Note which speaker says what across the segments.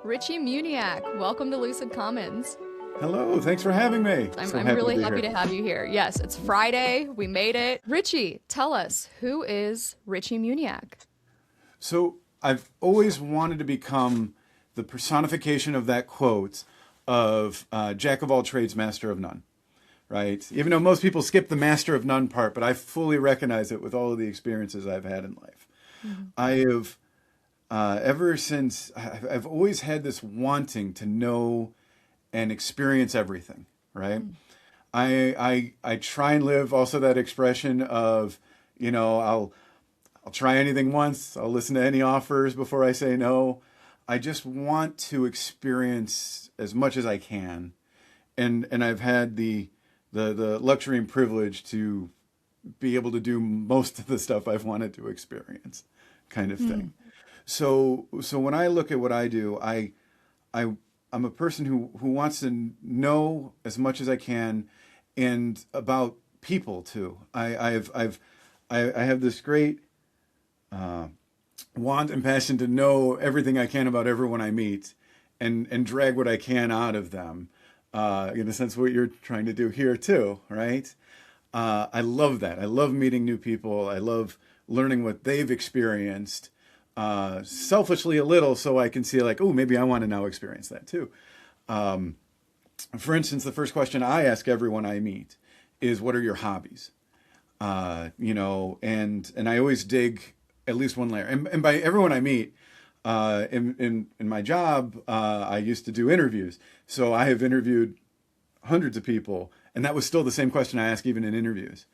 Speaker 1: Richie Muniak, welcome to Lucid Commons.
Speaker 2: Hello, thanks for having me.
Speaker 1: I'm really happy to have you here. Yes, it's Friday. We made it. Richie, tell us, who is Richie Muniak?
Speaker 2: So I've always wanted to become the personification of that quote of Jack of all trades, master of none, right? Even though most people skip the master of none part, but I fully recognize it with all of the experiences I've had in life. Mm-hmm. I have, ever since, I've always had this wanting to know and experience everything, right? I try and live also that expression of, I'll try anything once. I'll listen to any offers before I say no. I just want to experience as much as I can. And I've had the luxury and privilege to be able to do most of the stuff I've wanted to experience, kind of thing. So when I look at what I do, I'm a person who wants to know as much as I can, and about people too. I have this great want and passion to know everything I can about everyone I meet, and drag what I can out of them. In a sense, what you're trying to do here too, right? I love that. I love meeting new people. I love learning what they've experienced. Selfishly a little, so I can see like, oh, maybe I want to now experience that too. For instance, the first question I ask everyone I meet is, what are your hobbies? And I always dig at least one layer. And by everyone I meet, in my job, I used to do interviews. So I have interviewed hundreds of people, and that was still the same question I ask even in interviews.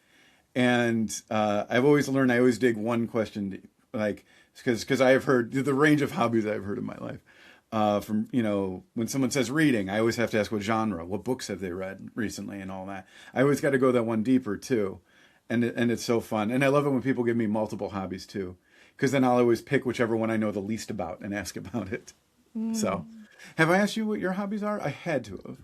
Speaker 2: And I've always learned I always dig one question deep, like, because I have heard the range of hobbies I've heard in my life. From, when someone says reading, I always have to ask what genre, what books have they read recently and all that. I always got to go that one deeper too. And it's so fun. And I love it when people give me multiple hobbies too, because then I'll always pick whichever one I know the least about and ask about it. So have I asked you what your hobbies are? I had to have.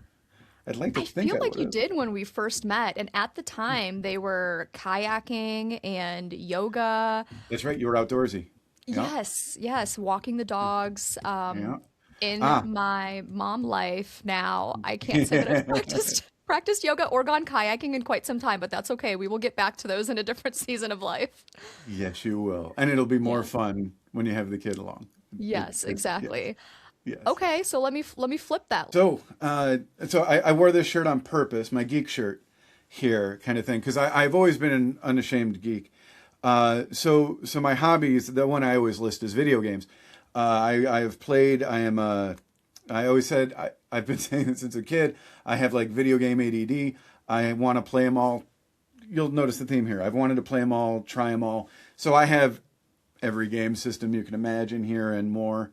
Speaker 2: I'd like to think I
Speaker 1: feel like you
Speaker 2: would've.
Speaker 1: did when we first met, and at the time they were kayaking and yoga.
Speaker 2: That's right. You were outdoorsy. Yeah.
Speaker 1: Yes, walking the dogs.
Speaker 2: Yeah.
Speaker 1: In
Speaker 2: Ah.
Speaker 1: my mom life now, I can't say that I've practiced yoga or gone kayaking in quite some time, but that's okay. We will get back to those in a different season of life.
Speaker 2: Yes, you will. And it'll be more
Speaker 1: Yeah.
Speaker 2: fun when you have the kid along.
Speaker 1: Yes, exactly.
Speaker 2: Yes.
Speaker 1: Okay, so let me flip that.
Speaker 2: So I wore this shirt on purpose, my geek shirt here, kind of thing, because I've always been an unashamed geek. So my hobbies, the one I always list is video games. I've played. I always said I've been saying it since a kid. I have like video game ADD. I want to play them all. You'll notice the theme here. I've wanted to play them all, try them all. So I have every game system you can imagine here and more.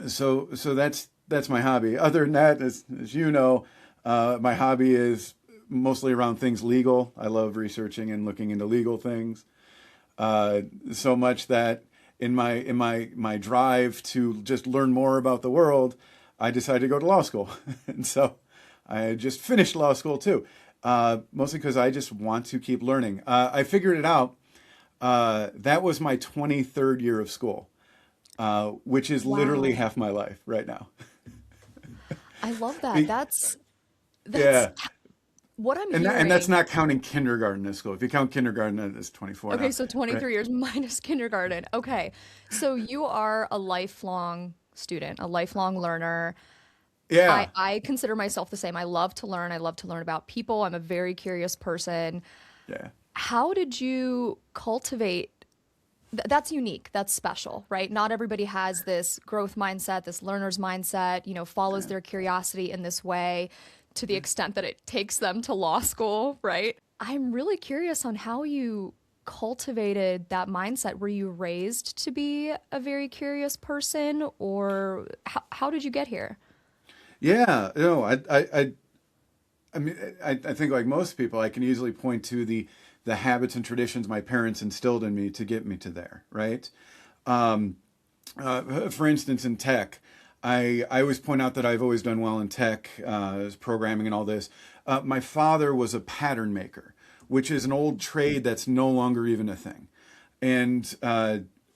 Speaker 2: So that's my hobby. Other than that, as you know, my hobby is mostly around things legal. I love researching and looking into legal things. So much that in my drive to just learn more about the world, I decided to go to law school. And so I just finished law school too. Mostly because I just want to keep learning. I figured it out. That was my 23rd year of school. Which is literally
Speaker 1: Wow.
Speaker 2: half my life right now.
Speaker 1: I love that.
Speaker 2: Be-
Speaker 1: That's
Speaker 2: yeah,
Speaker 1: what I'm
Speaker 2: and that's
Speaker 1: hearing.
Speaker 2: not counting kindergarten as school. If you count kindergarten, it's 24
Speaker 1: Okay,
Speaker 2: now,
Speaker 1: so
Speaker 2: right?
Speaker 1: 23 years minus kindergarten. Okay. So you are a lifelong student, a lifelong learner. I,
Speaker 2: Yeah,
Speaker 1: I consider myself the same. I love to learn. I love to learn about people. I'm a very curious person.
Speaker 2: yeah,
Speaker 1: How did you cultivate that's unique. That's special, right? Not everybody has this growth mindset, this learner's mindset, follows their curiosity in this way to the extent that it takes them to law school, right? I'm really curious on how you cultivated that mindset. Were you raised to be a very curious person, or how did you get here?
Speaker 2: yeah. No, I mean, I think like most people, I can easily point to the habits and traditions my parents instilled in me to get me to there, right? Um, for instance, in tech, I always point out that I've always done well in tech, programming and all this. My father was a pattern maker, which is an old trade that's no longer even a thing. And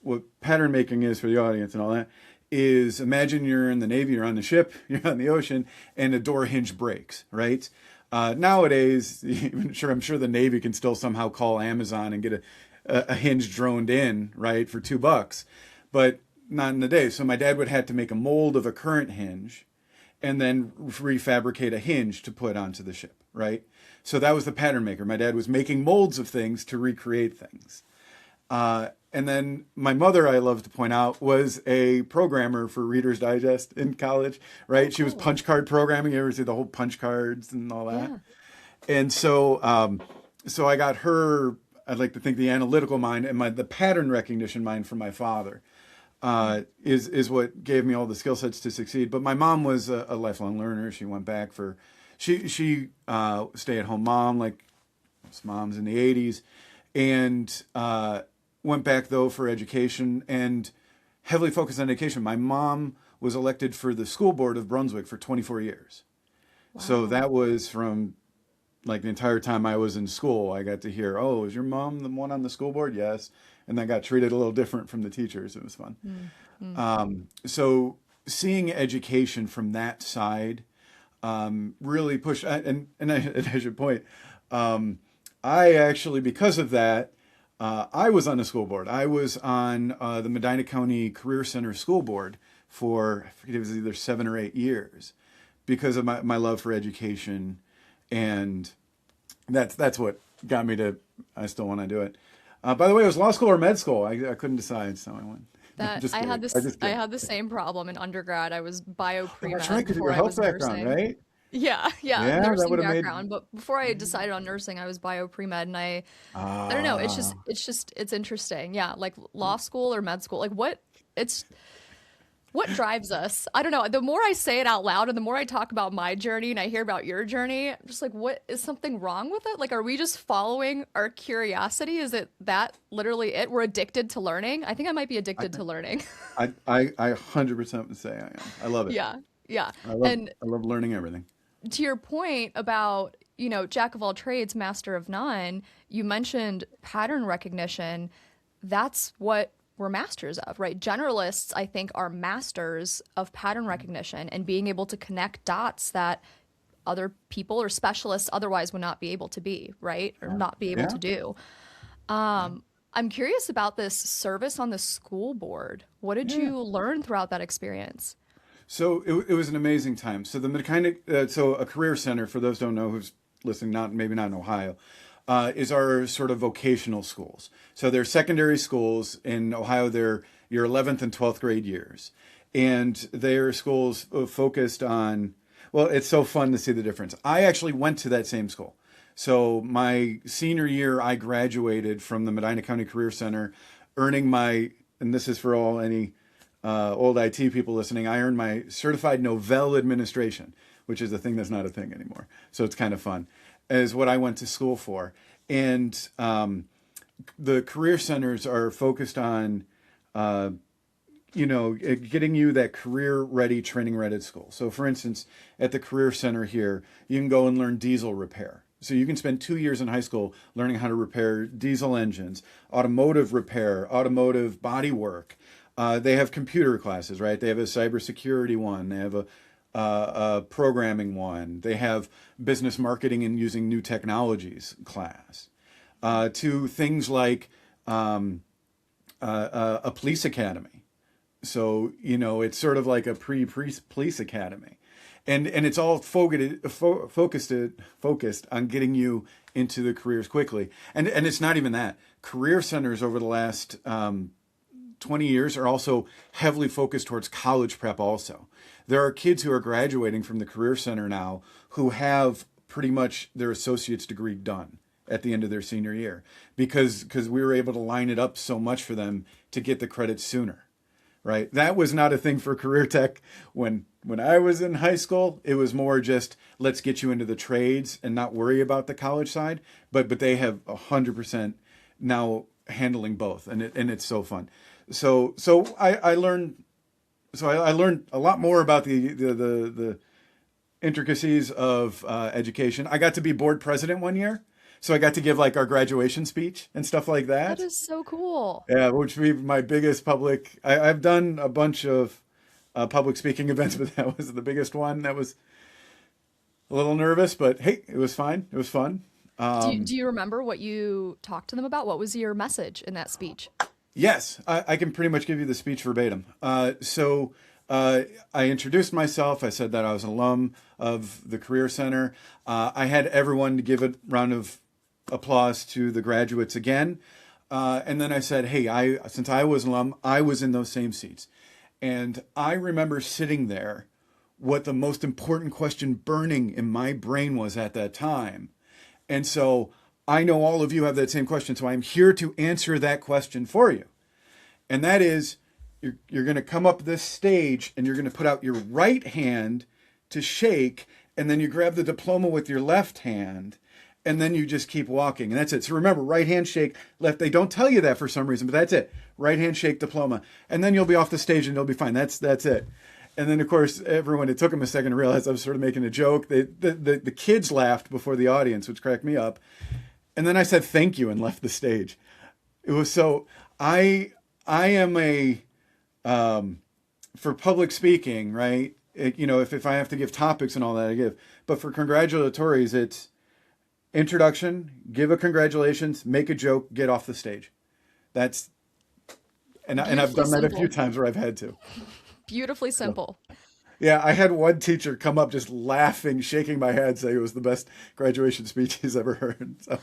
Speaker 2: what pattern making is for the audience and all that is imagine you're in the Navy, you're on the ship, you're on the ocean, and a door hinge breaks, right? Nowadays, I'm sure the Navy can still somehow call Amazon and get a hinge droned in, right, for $2, but not in the day. So my dad would have to make a mold of a current hinge and then refabricate a hinge to put onto the ship, right? So that was the pattern maker. My dad was making molds of things to recreate things. And then my mother, I love to point out, was a programmer for Reader's Digest in college, right? She was punch card programming. You ever see the whole punch cards and all that?
Speaker 1: Yeah.
Speaker 2: And so I got her, I'd like to think, the analytical mind and the pattern recognition mind from my father is what gave me all the skill sets to succeed. But my mom was a lifelong learner. She went back she stay-at-home mom, like most moms in the 80s, and went back, though, for education and heavily focused on education. My mom was elected for the school board of Brunswick for 24 years. Wow. So that was from like the entire time I was in school. I got to hear, oh, is your mom the one on the school board? Yes. And I got treated a little different from the teachers. It was fun. So seeing education from that side really pushed. And I should point, I actually, because of that, I was on the school board. I was on the Medina County Career Center School Board for, I forget, it was either 7 or 8 years because of my love for education. And that's what got me to, I still want to do it. By the way, it was law school or med school. I couldn't decide, so I went.
Speaker 1: I had the same problem in undergrad. I was bio pre-med
Speaker 2: that's right, because
Speaker 1: before
Speaker 2: your
Speaker 1: I
Speaker 2: health
Speaker 1: was
Speaker 2: background,
Speaker 1: nursing.
Speaker 2: right?
Speaker 1: Yeah,
Speaker 2: Yeah, that
Speaker 1: nursing
Speaker 2: would've
Speaker 1: background. But before I decided on nursing, I was bio pre-med, and I don't know. It's interesting. Yeah, like law school or med school. Like what drives us? I don't know. The more I say it out loud, and the more I talk about my journey, and I hear about your journey, I'm just like, what is something wrong with it? Like, are we just following our curiosity? Is it that literally it? We're addicted to learning. I think I might be addicted to learning.
Speaker 2: I 100% would say I am. I love it.
Speaker 1: Yeah, yeah.
Speaker 2: I
Speaker 1: And
Speaker 2: love learning everything.
Speaker 1: to your point about, jack of all trades, master of none, you mentioned pattern recognition. That's what we're masters of, right? Generalists, I think, are masters of pattern recognition and being able to connect dots that other people or specialists otherwise would not be able to be, right? Or not be able to do. I'm curious about this service on the school board. What did you learn throughout that experience?
Speaker 2: So it was an amazing time. So the mechanic, so a career center, for those who don't know who's listening, maybe not in Ohio, is our sort of vocational schools. So they're secondary schools in Ohio. They're your 11th and 12th grade years. And they're schools focused on, well, it's so fun to see the difference. I actually went to that same school. So my senior year, I graduated from the Medina County Career Center, earning my, and this is for any old IT people listening, I earned my certified Novell administration, which is a thing that's not a thing anymore. So it's kind of fun, is what I went to school for. And the career centers are focused on, getting you that career-ready, training-ready school. So for instance, at the Career Center here, you can go and learn diesel repair. So you can spend 2 years in high school learning how to repair diesel engines, automotive repair, automotive body work. They have computer classes, right? They have a cybersecurity one. They have a programming one. They have business marketing and using new technologies class. To things like a police academy. So, it's sort of like a pre-police academy. And it's all focused on getting you into the careers quickly. And it's not even that. Career centers over the last 20 years are also heavily focused towards college prep also. There are kids who are graduating from the Career Center now who have pretty much their associate's degree done at the end of their senior year because we were able to line it up so much for them to get the credits sooner, right? That was not a thing for career tech when I was in high school. It was more just, let's get you into the trades and not worry about the college side. But they have 100% now handling both, and it's so fun. So I learned a lot more about the intricacies of education. I got to be board president one year, so I got to give like our graduation speech and stuff like that.
Speaker 1: That is so cool.
Speaker 2: Yeah, which would be my biggest public. I've done a bunch of public speaking events, but that was the biggest one. That was a little nervous, but hey, it was fine. It was fun.
Speaker 1: Do you remember what you talked to them about? What was your message in that speech?
Speaker 2: Yes, I can pretty much give you the speech verbatim. I introduced myself. I said that I was an alum of the Career Center. I had everyone to give a round of applause to the graduates again. And then I said, hey, since I was an alum, I was in those same seats. And I remember sitting there, what the most important question burning in my brain was at that time. And so I know all of you have that same question. So I'm here to answer that question for you. And that is, you're going to come up this stage and you're going to put out your right hand to shake. And then you grab the diploma with your left hand. And then you just keep walking. And that's it. So remember, right hand shake, left. They don't tell you that for some reason, but that's it. Right hand shake, diploma. And then you'll be off the stage and you'll be fine. That's it. And then, of course, it took them a second to realize I was sort of making a joke. The kids laughed before the audience, which cracked me up. And then I said thank you and left the stage. It was so, I am for public speaking, right? If I have to give topics and all that, I give. But for congratulatories, it's introduction, give a congratulations, make a joke, get off the stage. And I've done that a few times where I've had to.
Speaker 1: Beautifully simple.
Speaker 2: Yeah, I had one teacher come up just laughing, shaking my head, saying it was the best graduation speech he's ever heard. So.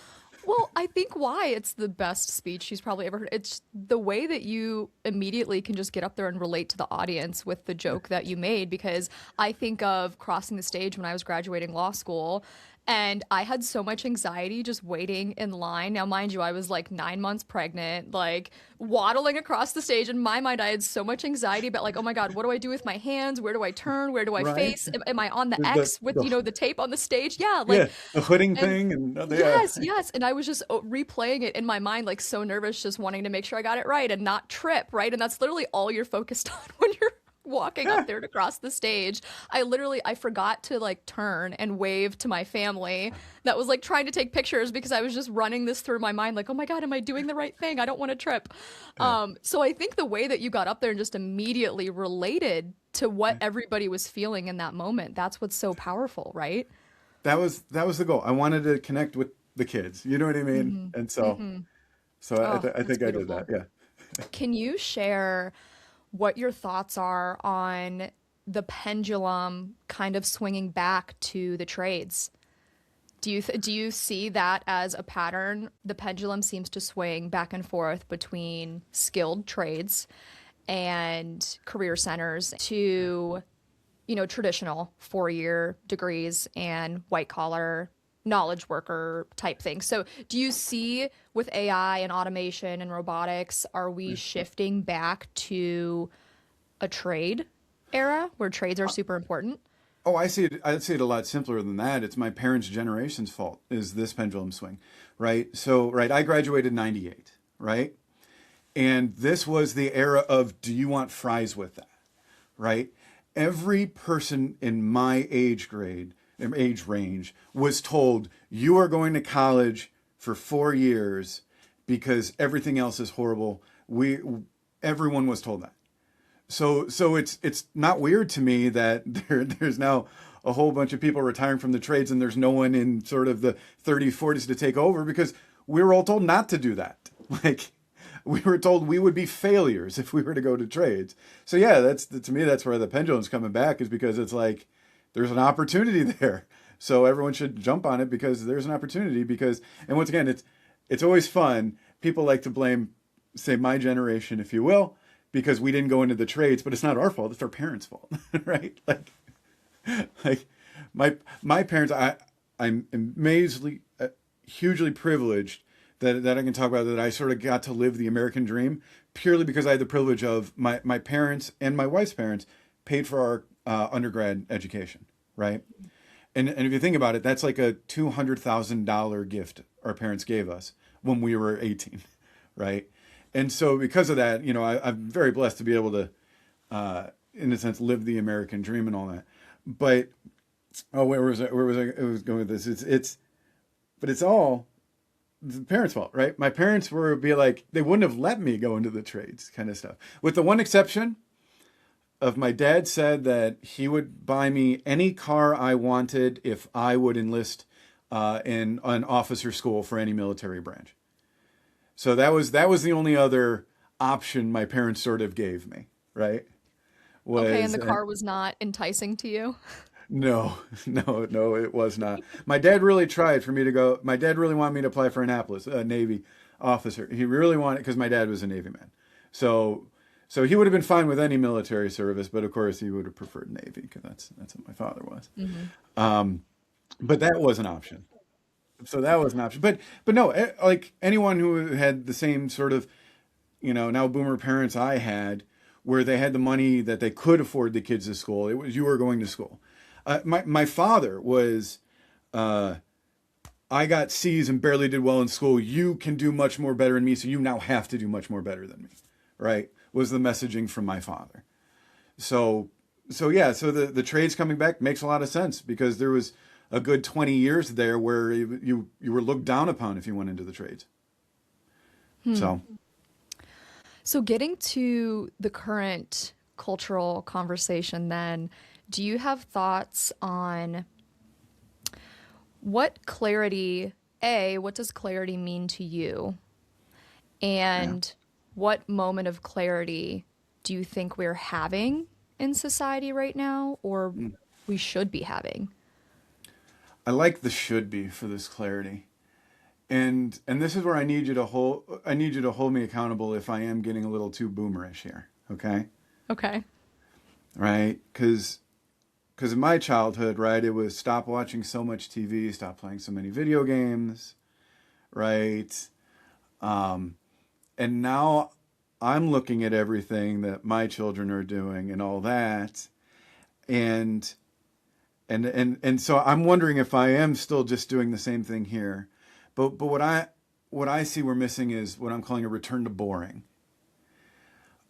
Speaker 1: Well, I think why it's the best speech she's probably ever heard. It's the way that you immediately can just get up there and relate to the audience with the joke that you made, because I think of crossing the stage when I was graduating law school. And I had so much anxiety just waiting in line. Now, mind you, I was like 9 months pregnant, like waddling across the stage. In my mind, I had so much anxiety about like, oh my God, what do I do with my hands? Where do I turn? Where do I face? Am I on the X with, the tape on the stage? Yeah. Like
Speaker 2: the hooding thing. And
Speaker 1: yes. And I was just replaying it in my mind, like so nervous, just wanting to make sure I got it right and not trip. Right. And that's literally all you're focused on when you're walking up there to cross the stage. I forgot to like turn and wave to my family that was like trying to take pictures, because I was just running this through my mind, like, oh my God, am I doing the right thing? I don't want to trip. So I think the way that you got up there and just immediately related to what everybody was feeling in that moment, that's what's so powerful, right?
Speaker 2: That was the goal. I wanted to connect with the kids. You know what I mean? And so, I think I did that. Yeah.
Speaker 1: Can you share what your thoughts are on the pendulum kind of swinging back to the trades? Do you see that as a pattern? The pendulum seems to swing back and forth between skilled trades and career centers to, traditional 4-year degrees and white collar knowledge worker type thing. So do you see with AI and automation and robotics, are we shifting back to a trade era where trades are super important?
Speaker 2: Oh, I see it a lot simpler than that. It's my parents' generation's fault is this pendulum swing, right? So, right, I graduated in 98, right? And this was the era of, do you want fries with that, right? Every person in my age range was told, you are going to college for 4 years because everything else is horrible. Everyone was told that. So it's not weird to me that there's now a whole bunch of people retiring from the trades and there's no one in sort of the 30s, 40s to take over, because we were all told not to do that. Like, we were told we would be failures if we were to go to trades. So yeah, to me, that's where the pendulum's coming back, is because it's like, there's an opportunity there. So everyone should jump on it because there's an opportunity. And once again, it's always fun. People like to blame, say, my generation, if you will, because we didn't go into the trades, but it's not our fault. It's our parents' fault, right? Like my parents, I'm amazingly, hugely privileged that I can talk about that. I sort of got to live the American dream purely because I had the privilege of my parents and my wife's parents paid for our undergrad education, right? And if you think about it, that's like a $200,000 gift our parents gave us when we were 18, right? And so because of that, I'm very blessed to be able to, in a sense, live the American dream and all that. But where was I going with this? But it's all the parents' fault, right? My parents they wouldn't have let me go into the trades kind of stuff. With the one exception, my dad said that he would buy me any car I wanted if I would enlist in an officer school for any military branch. So that was the only other option my parents sort of gave me, right?
Speaker 1: Okay, and
Speaker 2: Was
Speaker 1: the car was not enticing to you?
Speaker 2: no, no, it was not. My dad really tried for me to go. My dad really wanted me to apply for Annapolis, a Navy officer. He really wanted, because my dad was a Navy man. So, so he would have been fine with any military service, but of course he would have preferred Navy because that's what my father was. Um, but that was an option. So that was an option. But no, like anyone who had the same sort of, now boomer parents I had, where they had the money that they could afford the kids to school. It was, you were going to school. My father was, I got C's and barely did well in school. You can do much more better than me, so you now have to do much more better than me, right? Was the messaging from my father. So the trades coming back makes a lot of sense, because there was a good 20 years there where you were looked down upon if you went into the trades. So
Speaker 1: So getting to the current cultural conversation then, do you have thoughts on what what does clarity mean to you?
Speaker 2: yeah,
Speaker 1: And what moment of clarity do you think we're having in society right now, or we should be having?
Speaker 2: I like the should be for this clarity. And this is where I need you to hold me accountable if I am getting a little too boomerish here, okay?
Speaker 1: Okay.
Speaker 2: Right? Because in my childhood, right, it was stop watching so much TV, stop playing so many video games, right? And now I'm looking at everything that my children are doing and all that, and and so I'm wondering if I am still just doing the same thing here. But what I see we're missing is what I'm calling a return to boring.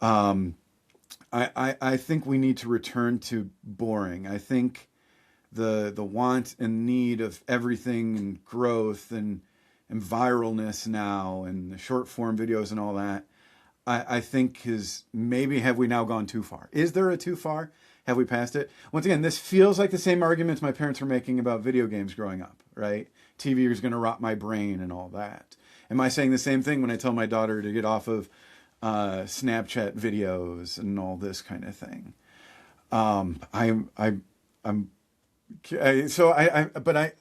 Speaker 2: Um, I think we need to return to boring. I think the want and need of everything and growth and viralness now and the short form videos and all that, I think is maybe, have we now gone too far? Is there a too far? Have we passed it? Once again, this feels like the same arguments my parents were making about video games growing up, right? TV is going to rot my brain and all that. Am I saying the same thing when I tell my daughter to get off of Snapchat videos and all this kind of thing? I'm so but I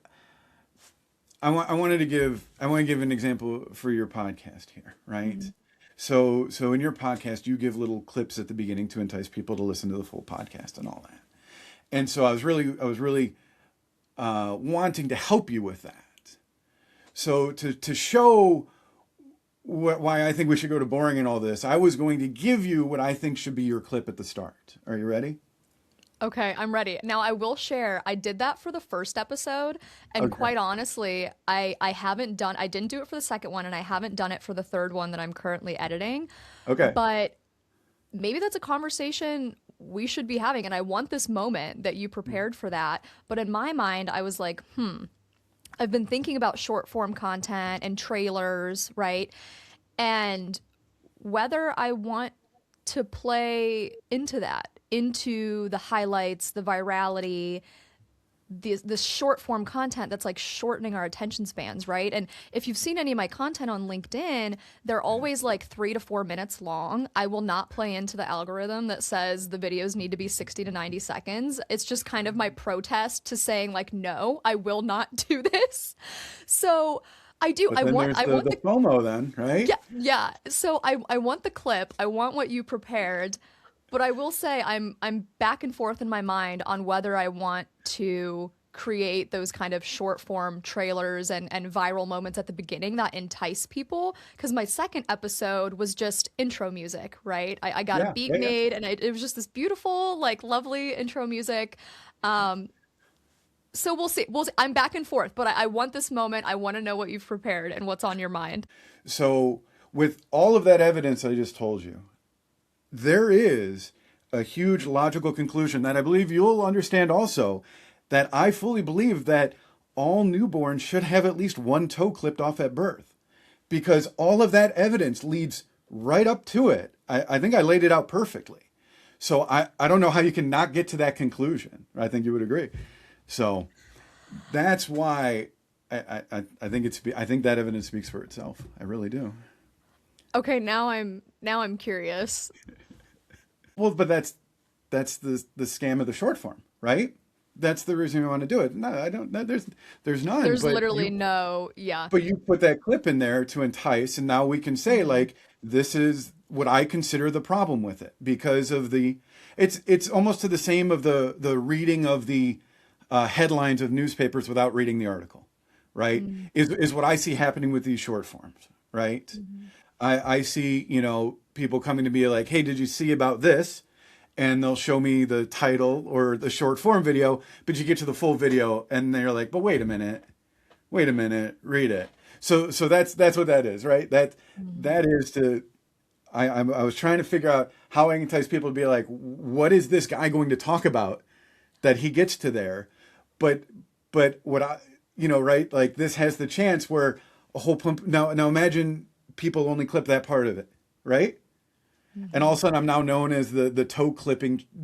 Speaker 2: wanted to give an example for your podcast here, right? So in your podcast, you give little clips at the beginning to entice people to listen to the full podcast and all that. And so I was really wanting to help you with that. So to show why I think we should go to boring and all this, I was going to give you what I think should be your clip at the start. Are you ready?
Speaker 1: Okay, I'm ready. Now, I will share, I did that for the first episode, and
Speaker 2: Okay.
Speaker 1: quite honestly, I didn't do it for the second one, and I haven't done it for the third one that I'm currently editing.
Speaker 2: Okay.
Speaker 1: But maybe that's a conversation we should be having, and I want this moment that you prepared for that. But in my mind, I was like, I've been thinking about short form content and trailers, right? And whether I want to play into that, into the highlights, the virality, this short form content that's like shortening our attention spans, right? And if you've seen any of my content on LinkedIn, they're always like 3 to 4 minutes long. I will not play into the algorithm that says the videos need to be 60 to 90 seconds. It's just kind of my protest to saying like, no, I will not do this. So I do.
Speaker 2: But then there's
Speaker 1: I want
Speaker 2: the FOMO then, right?
Speaker 1: yeah, yeah. So I want the clip. I want what you prepared. But I will say I'm back and forth in my mind on whether I want to create those kind of short form trailers and viral moments at the beginning that entice people. Because my second episode was just intro music, right? I got a
Speaker 2: Yeah,
Speaker 1: beat
Speaker 2: yeah, yeah.
Speaker 1: made, and it was just this beautiful, like lovely intro music. Um, so we'll see. I'm back and forth, but I want this moment. I want to know what you've prepared and what's on your mind.
Speaker 2: So with all of that evidence I just told you, there is a huge logical conclusion that I believe you'll understand also, that I fully believe that all newborns should have at least one toe clipped off at birth, because all of that evidence leads right up to it. I think I laid it out perfectly. So I don't know how you can not get to that conclusion. I think you would agree. So that's why I think I think that evidence speaks for itself. I really do.
Speaker 1: Okay, now I'm curious.
Speaker 2: Well, but that's the scam of the short form, right? That's the reason we want to do it. No, I don't. No, there's none.
Speaker 1: There's literally no, yeah.
Speaker 2: But you put that clip in there to entice, and now we can say like this is what I consider the problem with it because of the. It's almost to the same of the reading of the headlines of newspapers without reading the article, right? Is what I see happening with these short forms, right? I see people coming to me like, hey, did you see about this? And they'll show me the title or the short form video, but you get to the full video and they're like, but wait a minute, read it. So that's what that is, right? That is to I was trying to figure out how I can entice people to be like, what is this guy going to talk about that he gets to there? But what right? Like this has the chance where a whole pump now imagine people only clip that part of it, right? And all of a sudden I'm now known as the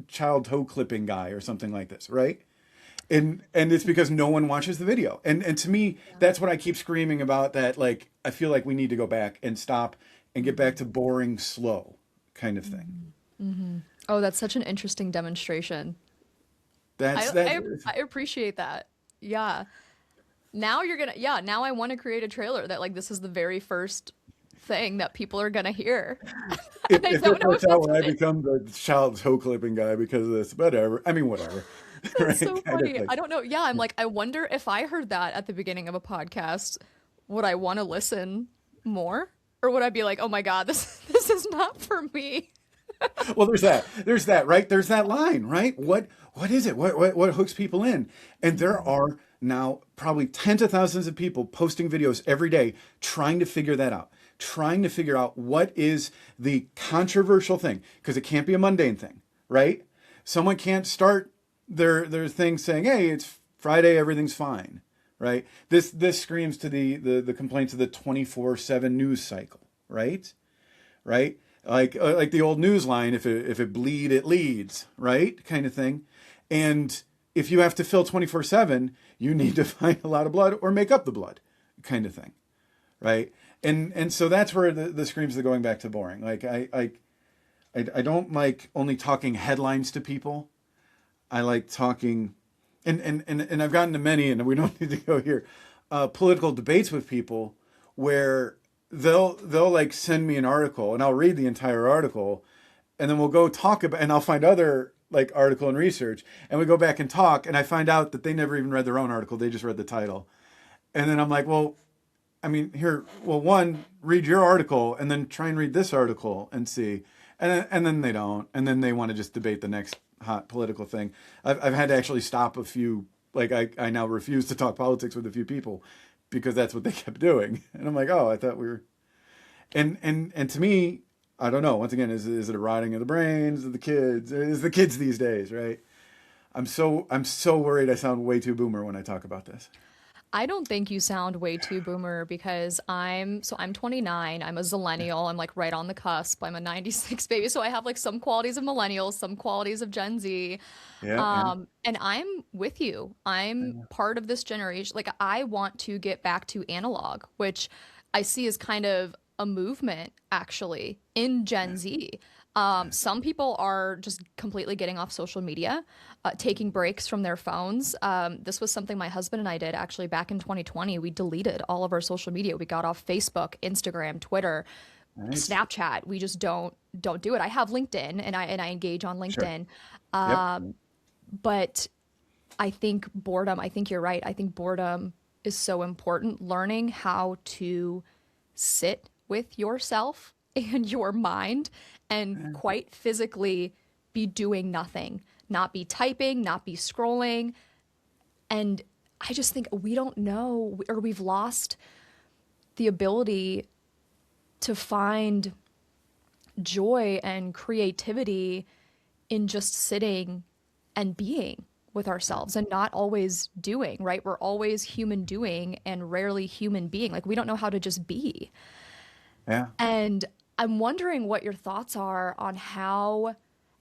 Speaker 2: child toe clipping guy or something like this, right? And it's because no one watches the video. And to me, that's what I keep screaming about, that like I feel like we need to go back and stop and get back to boring, slow kind of thing.
Speaker 1: Oh, that's such an interesting demonstration.
Speaker 2: That's
Speaker 1: I,
Speaker 2: that.
Speaker 1: I appreciate that. Yeah. Now now I want to create a trailer that like this is the very first thing that people are gonna hear. And I
Speaker 2: If
Speaker 1: don't
Speaker 2: it
Speaker 1: know if
Speaker 2: works out
Speaker 1: it's
Speaker 2: when I
Speaker 1: good.
Speaker 2: become the child toe clipping guy because of this, whatever. I mean, whatever.
Speaker 1: That's
Speaker 2: Right?
Speaker 1: so
Speaker 2: Kind of
Speaker 1: funny.
Speaker 2: thing.
Speaker 1: I don't know. Yeah, I'm like, I wonder if I heard that at the beginning of a podcast, would I want to listen more? Or would I be like, oh my God, this is not for me?
Speaker 2: Well, there's that. There's that, right? There's that line, right? What is it? What hooks people in? And there are now probably tens of thousands of people posting videos every day trying to figure that out. Trying to figure out what is the controversial thing, because it can't be a mundane thing, right? Someone can't start their thing saying, "Hey, it's Friday, everything's fine," right? This screams to the complaints of the 24/7 news cycle, right? Right? Like the old news line, if it bleed, it leads, right? Kind of thing. And if you have to fill 24/7, you need to find a lot of blood or make up the blood, kind of thing, right? And so that's where the screams are going back to boring. Like I don't like only talking headlines to people. I like talking, and I've gotten to many, and we don't need to go here, political debates with people where they'll like send me an article and I'll read the entire article, and then we'll go talk about, and I'll find other like article and research, and we go back and talk, and I find out that they never even read their own article. They just read the title. And then I'm like, well, I mean, one, read your article and then try and read this article and see. And then they don't. And then they want to just debate the next hot political thing. I've had to actually stop a few, like I now refuse to talk politics with a few people because that's what they kept doing. And I'm like, oh, I thought we were, and to me, I don't know. Once again, is it a rotting of the brains of the kids? Is the kids these days, right? I'm so worried I sound way too boomer when I talk about this.
Speaker 1: I don't think you sound way too boomer because I'm 29. I'm a zillennial. I'm like right on the cusp. I'm a 96 baby. So I have like some qualities of millennials, some qualities of Gen Z.
Speaker 2: Yeah, yeah.
Speaker 1: And I'm with you. I'm part of this generation. Like I want to get back to analog, which I see as kind of a movement actually in Gen Z. Some people are just completely getting off social media, taking breaks from their phones. This was something my husband and I did actually back in 2020. We deleted all of our social media. We got off Facebook, Instagram, Twitter,
Speaker 2: Nice.
Speaker 1: Snapchat. We just don't do it. I have LinkedIn and I engage on
Speaker 2: Sure.
Speaker 1: LinkedIn.
Speaker 2: Yep.
Speaker 1: But I think boredom, I think you're right. I think boredom is so important. Learning how to sit with yourself and your mind and quite physically be doing nothing, not be typing, not be scrolling. And I just think we don't know, or we've lost the ability to find joy and creativity in just sitting and being with ourselves and not always doing, right? We're always human doing and rarely human being. Like we don't know how to just be.
Speaker 2: Yeah.
Speaker 1: And I'm wondering what your thoughts are on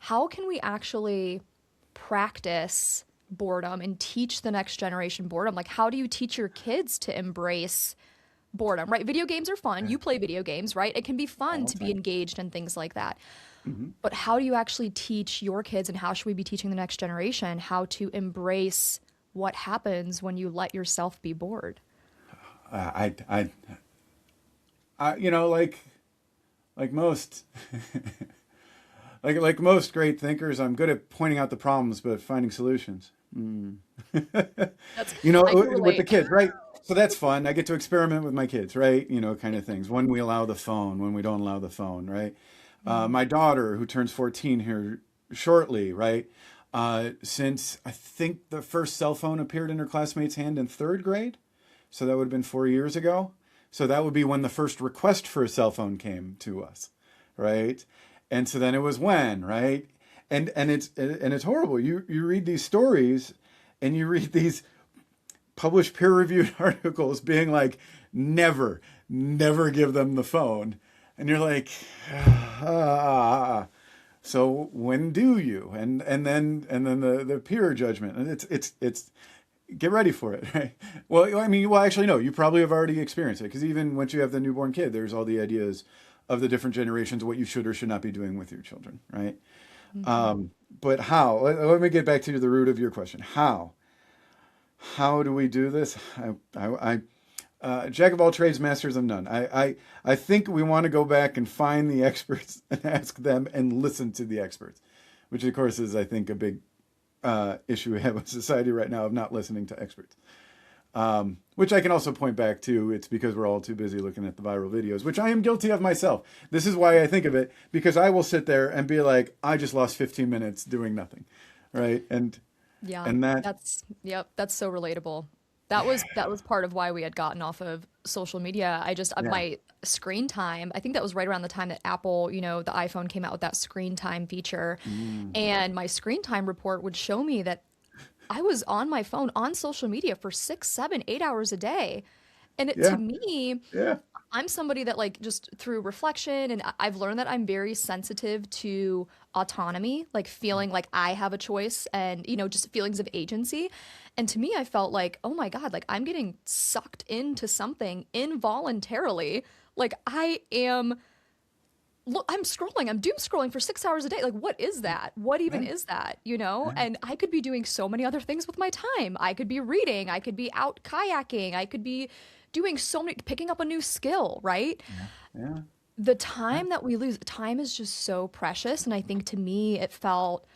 Speaker 1: how can we actually practice boredom and teach the next generation boredom? Like, how do you teach your kids to embrace boredom, right? Video games are fun. You play video games, right? It can be fun
Speaker 2: All
Speaker 1: to
Speaker 2: the
Speaker 1: be
Speaker 2: time.
Speaker 1: engaged in things like that.
Speaker 2: Hmm.
Speaker 1: But how do you actually teach your kids, and how should we be teaching the next generation how to embrace what happens when you let yourself be bored?
Speaker 2: I, I, you know, like most, like most great thinkers, I'm good at pointing out the problems, but finding solutions.
Speaker 1: That's
Speaker 2: You know,
Speaker 1: I can
Speaker 2: with the
Speaker 1: relate.
Speaker 2: kids, right? So that's fun. I get to experiment with my kids, right? You know, kind of things. When we allow the phone, when we don't allow the phone, right?
Speaker 1: Mhm.
Speaker 2: My daughter, who turns 14 here shortly, right? Since I think the first cell phone appeared in her classmate's hand in third grade, so that would have been 4 years ago. So that would be when the first request for a cell phone came to us, right? And so then it was when, right? And it's horrible. You read these stories, and you read these published peer-reviewed articles being like, never give them the phone, and you're like, ah. So when do you? And then the peer judgment, and it's get ready for it, right? Well, I mean, well, actually, no, you probably have already experienced it, because even once you have the newborn kid, there's all the ideas of the different generations, what you should or should not be doing with your children, right?
Speaker 1: Mhm.
Speaker 2: But how? Let me get back to the root of your question. How do we do this? Jack of all trades, masters of none. I think we want to go back and find the experts and ask them and listen to the experts, which of course is, I think, a big issue we have in society right now of not listening to experts. Which I can also point back to, it's because we're all too busy looking at the viral videos, which I am guilty of myself. This is why I think of it, because I will sit there and be like, I just lost 15 minutes doing nothing, right?
Speaker 1: Yeah,
Speaker 2: And that,
Speaker 1: yep, that's so relatable. That was part of why we had gotten off of social media. I just
Speaker 2: yeah.
Speaker 1: my screen time, I think that was right around the time that Apple, the iPhone came out with that screen time feature.
Speaker 2: Mm.
Speaker 1: And my screen time report would show me that I was on my phone on social media for 6, 7, 8 hours a day. And to
Speaker 2: Yeah.
Speaker 1: me,
Speaker 2: Yeah.
Speaker 1: I'm somebody that, like, just through reflection, and I've learned that I'm very sensitive to autonomy, like feeling like I have a choice, and, just feelings of agency. And to me, I felt like, oh my God, like I'm getting sucked into something involuntarily. Like I am, look, I'm scrolling, I'm doom scrolling for 6 hours a day. Like, what is that? What even
Speaker 2: Yeah.
Speaker 1: is that? You know?
Speaker 2: Yeah.
Speaker 1: And I could be doing so many other things with my time. I could be reading, I could be out kayaking, I could be doing so many, picking up a new skill, right?
Speaker 2: Yeah. Yeah.
Speaker 1: The
Speaker 2: Yeah.
Speaker 1: time that we lose, time is just so precious. And I think to me, it felt,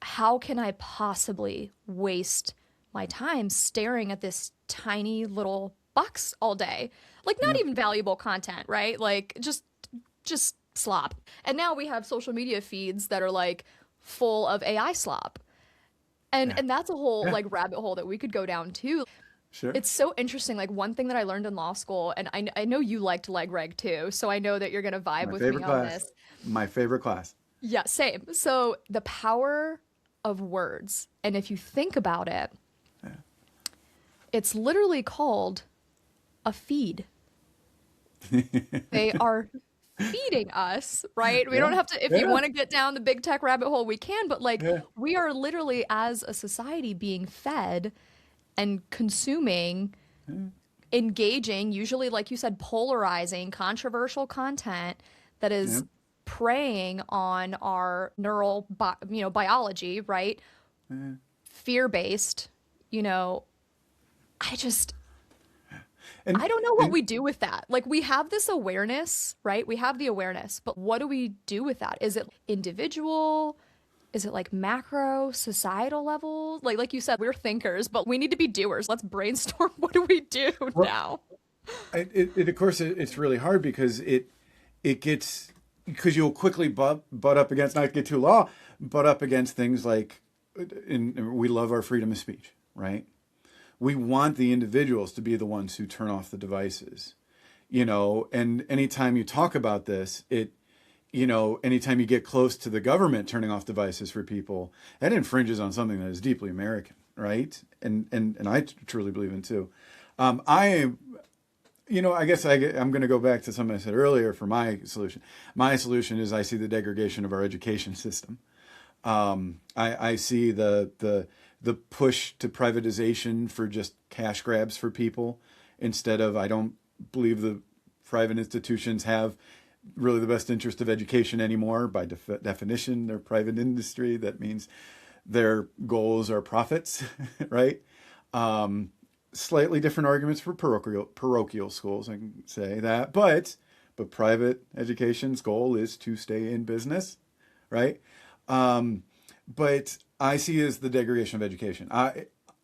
Speaker 1: how can I possibly waste my time staring at this tiny little box all day? Like, not
Speaker 2: Yeah.
Speaker 1: even valuable content, right? Like, just slop. And now we have social media feeds that are like full of AI slop. And
Speaker 2: Yeah.
Speaker 1: and that's a whole
Speaker 2: Yeah.
Speaker 1: like rabbit hole that we could go down too.
Speaker 2: Sure.
Speaker 1: It's so interesting. Like, one thing that I learned in law school, and I know you liked leg reg too, so I know that you're gonna vibe
Speaker 2: My
Speaker 1: with me
Speaker 2: favorite
Speaker 1: on
Speaker 2: class.
Speaker 1: this.
Speaker 2: My favorite class.
Speaker 1: Yeah, same. So the power of words, and if you think about it,
Speaker 2: Yeah.
Speaker 1: it's literally called a feed. They are feeding us, right? We
Speaker 2: Yeah.
Speaker 1: don't have to, if you
Speaker 2: Yeah.
Speaker 1: want to get down the big tech rabbit hole, we can, but like,
Speaker 2: Yeah.
Speaker 1: we are literally, as a society, being fed and consuming, engaging, usually, like you said, polarizing, controversial content that
Speaker 2: Yeah.
Speaker 1: is preying on our biology, right?
Speaker 2: Yeah.
Speaker 1: Fear-based, you know, I just,
Speaker 2: And
Speaker 1: I don't know what
Speaker 2: and
Speaker 1: we do with that. Like, we have this awareness, right? We have the awareness, but what do we do with that? Is it individual? Is it like macro, societal level? Like you said, we're thinkers, but we need to be doers. Let's brainstorm. What do we do
Speaker 2: well,
Speaker 1: now?
Speaker 2: of course it's really hard, because it gets, because you'll quickly butt up against, not get too law, butt up against things like, we love our freedom of speech, right? We want the individuals to be the ones who turn off the devices, and anytime you talk about this, anytime you get close to the government turning off devices for people, that infringes on something that is deeply American, right? And I truly believe in too. I I guess I'm going to go back to something I said earlier for my solution. My solution is, I see the degradation of our education system. I see the push to privatization for just cash grabs for people instead of, I don't believe the private institutions have really the best interest of education anymore. By definition, they're private industry. That means their goals are profits, right? Slightly different arguments for parochial schools, I can say that, but private education's goal is to stay in business, right? But I see it as the degradation of education.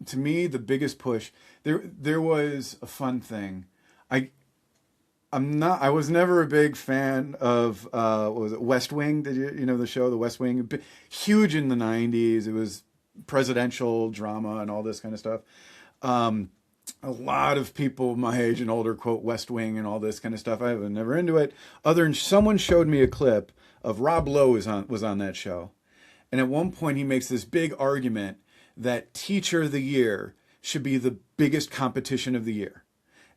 Speaker 2: To me, the biggest push there was a fun thing. I was never a big fan of what was it, West Wing? Did you know the show The West Wing? Huge in the 90s. It was presidential drama and all this kind of stuff. A lot of people my age and older quote West Wing and all this kind of stuff. I was never into it. Other than someone showed me a clip of Rob Lowe was on that show. And at one point he makes this big argument that Teacher of the Year should be the biggest competition of the year.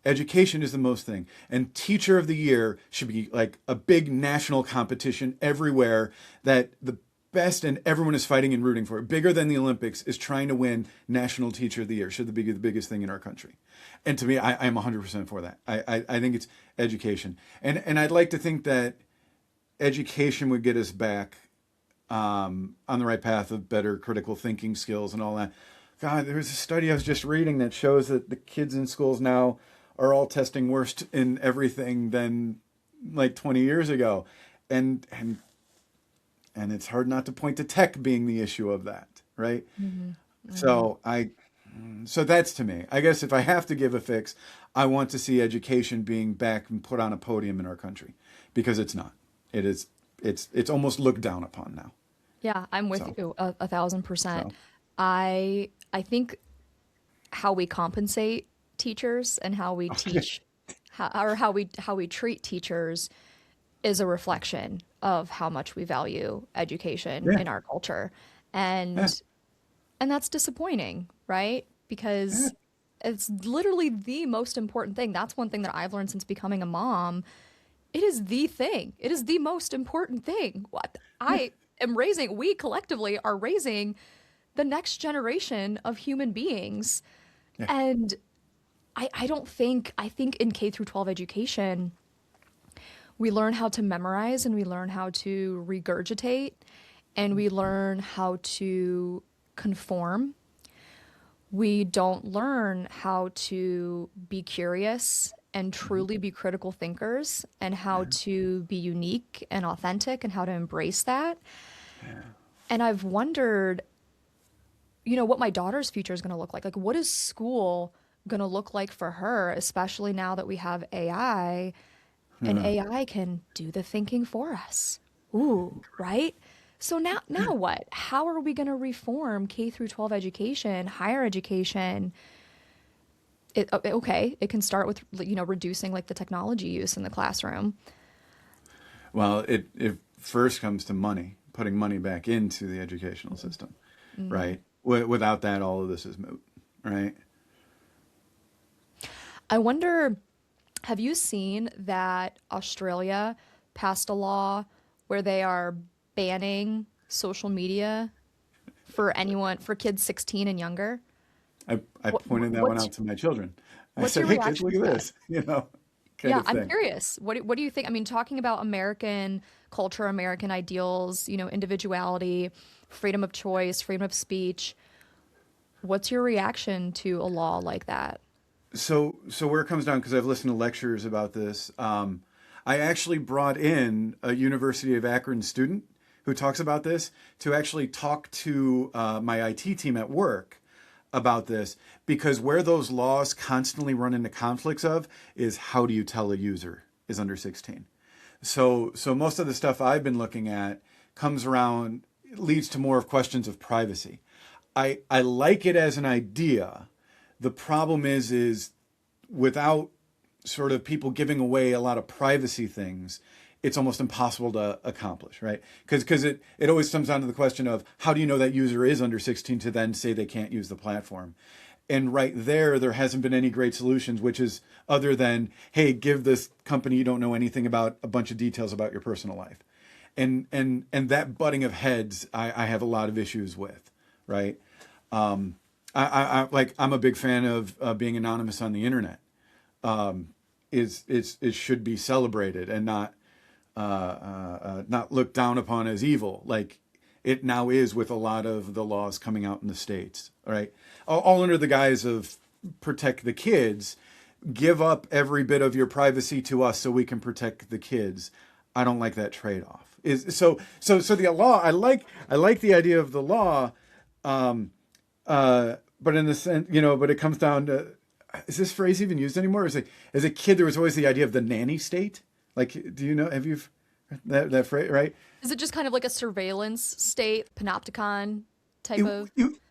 Speaker 2: Education is the most thing. And Teacher of the Year should be like a big national competition everywhere that the best and everyone is fighting and rooting for. Bigger than the Olympics is trying to win National Teacher of the Year. Should be the biggest thing in our country. And to me, I'm 100% for that. I think it's education. And I'd like to think that education would get us back on the right path of better critical thinking skills and all that. God, there was a study I was just reading that shows that the kids in schools now are all testing worse in everything than like 20 years ago. And it's hard not to point to tech being the issue of that, right? Mm-hmm. Mm-hmm. So that's to me. I guess if I have to give a fix, I want to see education being back and put on a podium in our country, because it's not. It is. It's almost looked down upon now.
Speaker 1: Yeah, I'm with you 1,000%. I think how we compensate teachers and how we teach, how we treat teachers is a reflection of how much we value education in our culture. And that's disappointing, right? Because it's literally the most important thing. That's one thing that I've learned since becoming a mom. It is the thing. It is the most important thing. We collectively are raising the next generation of human beings. Yeah. And I think in K through 12 education, we learn how to memorize and we learn how to regurgitate and we learn how to conform. We don't learn how to be curious and truly be critical thinkers and how to be unique and authentic and how to embrace that. Yeah. And I've wondered, what my daughter's future is going to look like. Like, what is school going to look like for her, especially now that we have AI and AI can do the thinking for us. Ooh, right? So now what? How are we going to reform K through 12 education, higher education? It can start with, reducing like the technology use in the classroom.
Speaker 2: Well, it first comes to money, putting money back into the educational system, right? Without that, all of this is moot, right?
Speaker 1: I wonder, have you seen that Australia passed a law where they are banning social media for kids 16 and younger?
Speaker 2: I pointed that one out to my children. I said, "Hey kids, look at this,"
Speaker 1: I'm curious. What do you think? I mean, talking about American culture, American ideals, individuality, freedom of choice, freedom of speech. What's your reaction to a law like that?
Speaker 2: So where it comes down, because I've listened to lectures about this, I actually brought in a University of Akron student who talks about this to actually talk to my IT team at work about this, because where those laws constantly run into conflicts of is how do you tell a user is under 16. So most of the stuff I've been looking at comes around, leads to more of questions of privacy. I like it as an idea. The problem is without sort of people giving away a lot of privacy things, it's almost impossible to accomplish, right? Because it always comes down to the question of how do you know that user is under 16 to then say they can't use the platform? And right there hasn't been any great solutions, which is other than, hey, give this company you don't know anything about a bunch of details about your personal life. and that butting of heads, I have a lot of issues with, right? I'm a big fan of being anonymous on the internet. It should be celebrated and not looked down upon as evil, like it now is with a lot of the laws coming out in the States. All right, all under the guise of protect the kids. Give up every bit of your privacy to us so we can protect the kids. I don't like that trade-off. So the law. I like the idea of the law, but in the sense, but it comes down to, is this phrase even used anymore? As a kid, there was always the idea of the nanny state. Like, do you know? Have you that phrase? Right?
Speaker 1: Is it just kind of like a surveillance state, panopticon type of?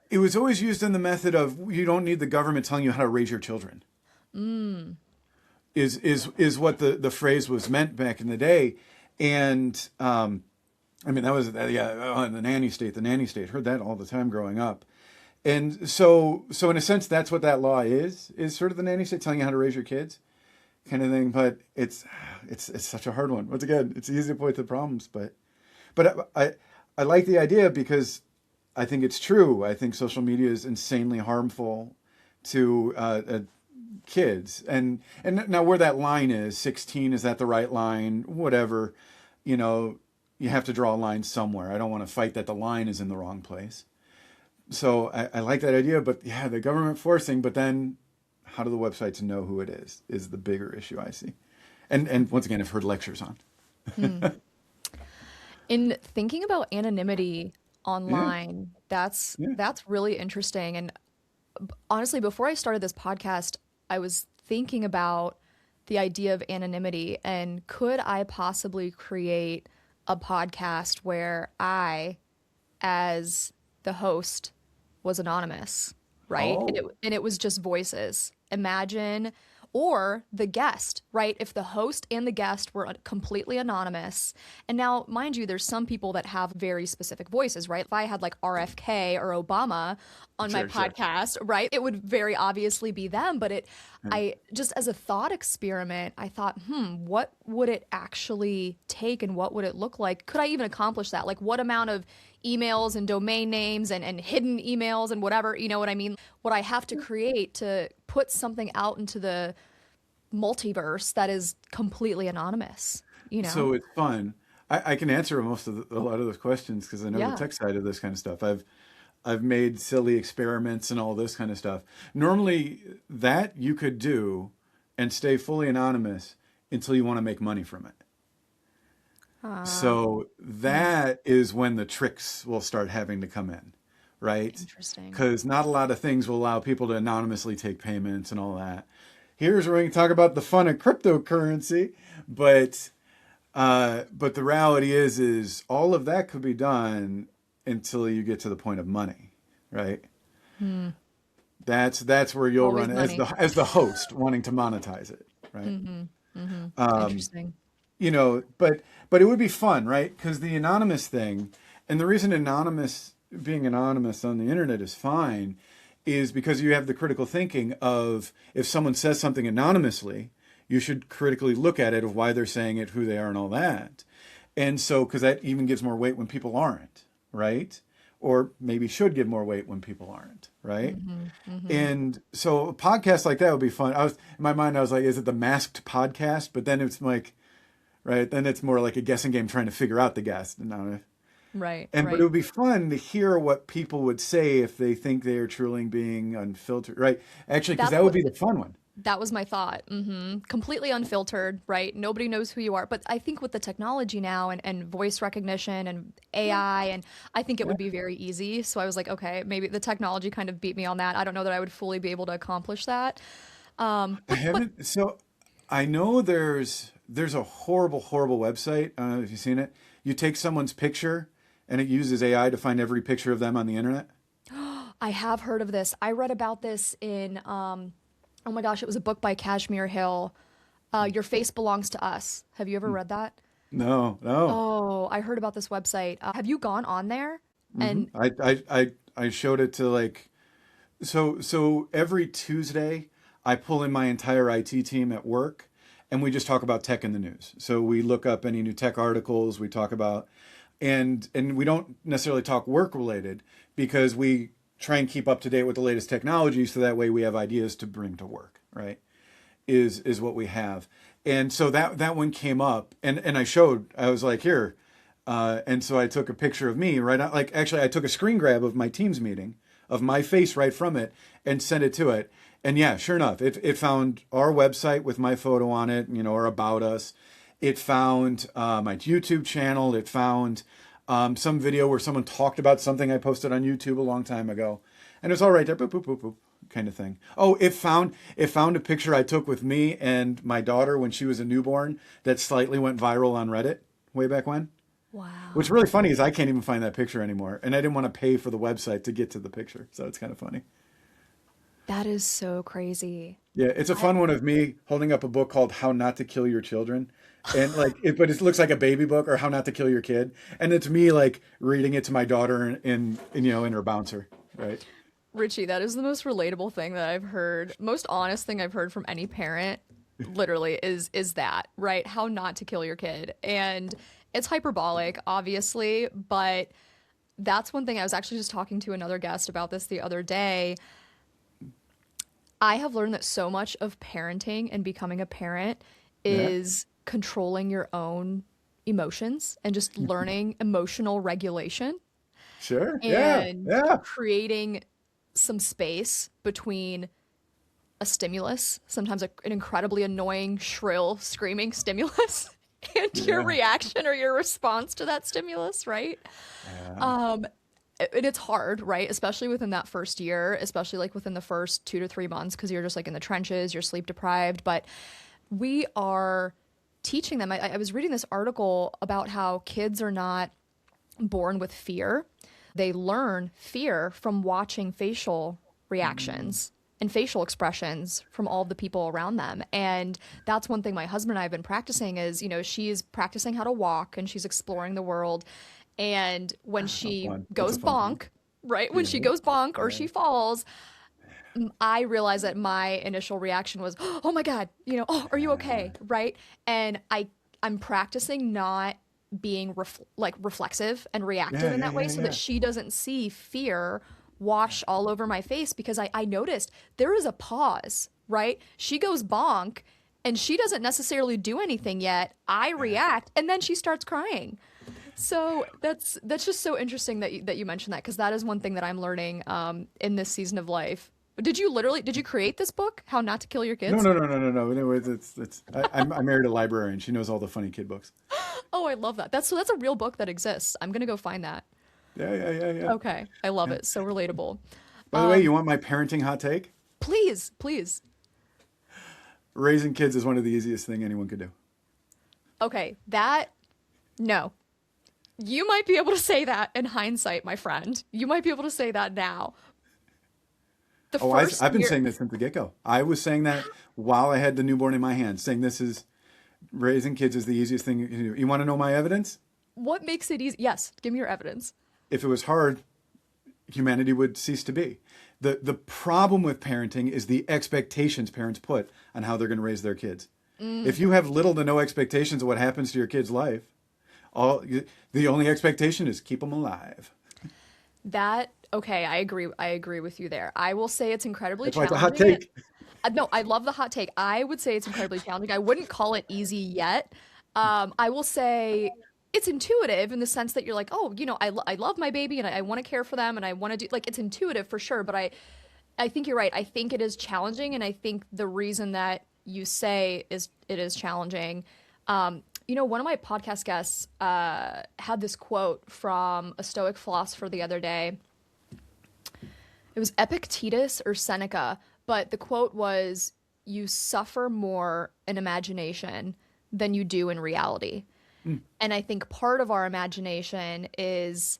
Speaker 2: It was always used in the method of you don't need the government telling you how to raise your children. Is what the phrase was meant back in the day, and I mean that was the nanny state. Heard that all the time growing up, and so in a sense that's what that law is sort of the nanny state telling you how to raise your kids, kind of thing. But it's such a hard one. Once again, it's easy to point to problems, but I like the idea because I think it's true. I think social media is insanely harmful to kids, and now where that line is, 16, is that the right line? Whatever, you have to draw a line somewhere. I don't want to fight that the line is in the wrong place. So I like that idea, but yeah, the government forcing, but then how do the websites know who it is the bigger issue I see. And once again, I've heard lectures on.
Speaker 1: In thinking about anonymity online, that's really interesting. And honestly, before I started this podcast, I was thinking about the idea of anonymity and could I possibly create a podcast where I, as the host, was anonymous, right?
Speaker 2: Oh.
Speaker 1: And it was just voices. Imagine, or the guest, right? If the host and the guest were completely anonymous. And now, mind you, there's some people that have very specific voices, right? If I had like RFK or Obama on my podcast, right? It would very obviously be them. But I just as a thought experiment, I thought, what would it actually take and what would it look like? Could I even accomplish that? Like what amount of emails and domain names and hidden emails and whatever, you know what I mean? What I have to create to put something out into the multiverse that is completely anonymous,
Speaker 2: So it's fun. I can answer a lot of those questions because I know the tech side of this kind of stuff. I've made silly experiments and all this kind of stuff. Normally that you could do and stay fully anonymous until you want to make money from it. So that is when the tricks will start having to come in, right?
Speaker 1: Interesting.
Speaker 2: Because not a lot of things will allow people to anonymously take payments and all that. Here's where we can talk about the fun of cryptocurrency, but the reality is all of that could be done until you get to the point of money, right? That's where you'll
Speaker 1: Always
Speaker 2: run
Speaker 1: money.
Speaker 2: as the host wanting to monetize it, right?
Speaker 1: Interesting.
Speaker 2: But it would be fun, right? Because the anonymous thing, and the reason being anonymous on the internet is fine, is because you have the critical thinking of if someone says something anonymously, you should critically look at it of why they're saying it, who they are, and all that. And so, because that even gives more weight when people aren't, right? Or maybe should give more weight when people aren't, right? And so a podcast like that would be fun. In my mind, I was like, is it the masked podcast? But then it's like, right? Then it's more like a guessing game trying to figure out the guest.
Speaker 1: Right.
Speaker 2: But it would be fun to hear what people would say if they think they are truly being unfiltered, right? Actually, because that would be the fun one.
Speaker 1: That was my thought. Completely unfiltered, right? Nobody knows who you are. But I think with the technology now and voice recognition and AI, and I think it would be very easy. So I was like, okay, maybe the technology kind of beat me on that. I don't know that I would fully be able to accomplish that.
Speaker 2: So I know there's a horrible website. I don't know if you've seen it. You take someone's picture and it uses AI to find every picture of them on the internet.
Speaker 1: I have heard of this. I read about this in, oh my gosh, it was a book by Kashmir Hill. Your Face Belongs to Us. Have you ever read that?
Speaker 2: No.
Speaker 1: Oh, I heard about this website. Have you gone on there? And
Speaker 2: I showed it to like, so every Tuesday I pull in my entire IT team at work and we just talk about tech in the news. So we look up any new tech articles, we talk about, and we don't necessarily talk work related because we try and keep up to date with the latest technology, so that way we have ideas to bring to work, right? Is what we have. And so that one came up, and I was like, here. And so I took a picture of me, right? Like, actually, I took a screen grab of my Teams meeting, of my face right from it, and sent it to it. And yeah, sure enough, it found our website with my photo on it, or about us. It found my YouTube channel. It found some video where someone talked about something I posted on YouTube a long time ago. And it was all right there, boop, boop, boop, boop, kind of thing. Oh, it found a picture I took with me and my daughter when she was a newborn that slightly went viral on Reddit way back when.
Speaker 1: Wow.
Speaker 2: What's really funny is I can't even find that picture anymore. And I didn't want to pay for the website to get to the picture. So it's kind of funny.
Speaker 1: That is so crazy.
Speaker 2: Yeah, it's a fun one of me holding up a book called How Not to Kill Your Children. And but it looks like a baby book, or How Not to Kill Your Kid. And it's me like reading it to my daughter in her bouncer, right?
Speaker 1: Richie, that is the most relatable thing that I've heard, most honest thing I've heard from any parent, literally, is that, right? How not to kill your kid. And it's hyperbolic, obviously, but that's one thing. I was actually just talking to another guest about this the other day. I have learned that so much of parenting and becoming a parent is controlling your own emotions and just learning emotional regulation.
Speaker 2: Sure.
Speaker 1: And
Speaker 2: Yeah.
Speaker 1: creating some space between a stimulus, sometimes an incredibly annoying, shrill, screaming stimulus, and your reaction or your response to that stimulus, right?
Speaker 2: Yeah.
Speaker 1: And it's hard, right? Especially within that first year, especially like within the first 2 to 3 months, because you're just like in the trenches, you're sleep deprived. But we are teaching them. I was reading this article about how kids are not born with fear. They learn fear from watching facial reactions and facial expressions from all of the people around them. And that's one thing my husband and I have been practicing is, she's practicing how to walk and she's exploring the world. And when she goes bonk, right? When she goes bonk or she falls, I realize that my initial reaction was, oh my God, oh, are you okay? Right. And I'm practicing not being reflexive and reactive in that way so that she doesn't see fear wash all over my face, because I noticed there is a pause, right? She goes bonk and she doesn't necessarily do anything yet. I react and then she starts crying. So that's just so interesting that you mentioned that, because that is one thing that I'm learning in this season of life. Did you create this book, How Not to Kill Your Kids?
Speaker 2: No. Anyways, I married a librarian. She knows all the funny kid books.
Speaker 1: Oh, I love that. That's a real book that exists. I'm gonna go find that.
Speaker 2: Yeah.
Speaker 1: Okay, I love it. So relatable.
Speaker 2: By the way, you want my parenting hot take?
Speaker 1: Please.
Speaker 2: Raising kids is one of the easiest thing anyone could do.
Speaker 1: Okay, no. You might be able to say that in hindsight, my friend. You might be able to say that now.
Speaker 2: I've been saying this since the get-go. I was saying that while I had the newborn in my hands, saying raising kids is the easiest thing you can do. You want to know my evidence?
Speaker 1: What makes it easy? Yes, give me your evidence.
Speaker 2: If it was hard, humanity would cease to be. The problem with parenting is the expectations parents put on how they're going to raise their kids. If you have little to no expectations of what happens to your kid's life, the only expectation is keep them alive.
Speaker 1: Okay, I agree with you there. I will say it's incredibly challenging.
Speaker 2: That's a hot take.
Speaker 1: No, I love the hot take. I would say it's incredibly challenging. I wouldn't call it easy yet. I will say it's intuitive in the sense that you're like, oh, I love my baby and I want to care for them and I want to do, like, it's intuitive for sure. But I think you're right. I think it is challenging. And I think the reason that you say it is challenging, one of my podcast guests had this quote from a Stoic philosopher the other day. It was Epictetus or Seneca, but the quote was, you suffer more in imagination than you do in reality. And I think part of our imagination is,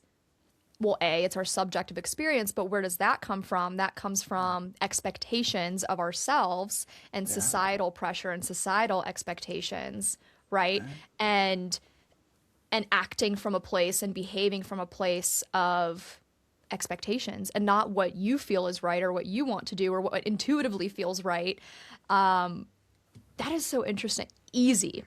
Speaker 1: well, it's our subjective experience, but where does that come from? That comes from expectations of ourselves and societal pressure and societal expectations, right? And acting from a place and behaving from a place of expectations and not what you feel is right or what you want to do or what intuitively feels right. That is so interesting. easy.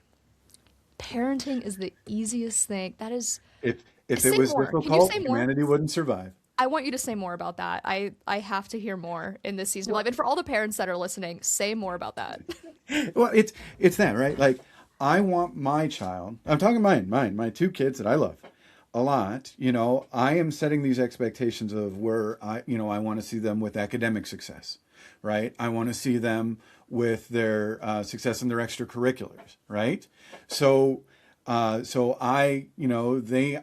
Speaker 1: Parenting is the easiest thing. That is,
Speaker 2: If it
Speaker 1: say
Speaker 2: was
Speaker 1: more. Can you
Speaker 2: difficult,
Speaker 1: say more?
Speaker 2: humanity wouldn't survive.
Speaker 1: I want you to say more about that. I have to hear more in this season of life. And for all the parents that are listening, say more about that.
Speaker 2: Well, it's that, right? Like, I want my child. I'm talking mine, my two kids that I love a lot. You know, I am setting these expectations of where I want to see them with academic success, right? I want to see them with their success in their extracurriculars, right? So, I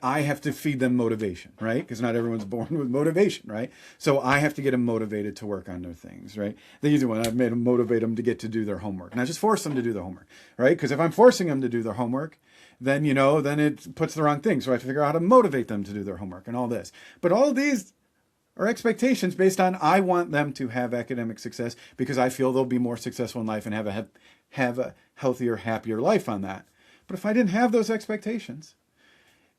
Speaker 2: have to feed them motivation, right? Because not everyone's born with motivation, right? So I have to get them motivated to work on their things, right? The easy one, I've made them motivate them to get to do their homework, not just force them to do their homework, right? Because if I'm forcing them to do their homework, then it puts the wrong thing. So I have to figure out how to motivate them to do their homework and all this. But all of these are expectations based on I want them to have academic success because I feel they'll be more successful in life and have a healthier, happier life on that. But if I didn't have those expectations,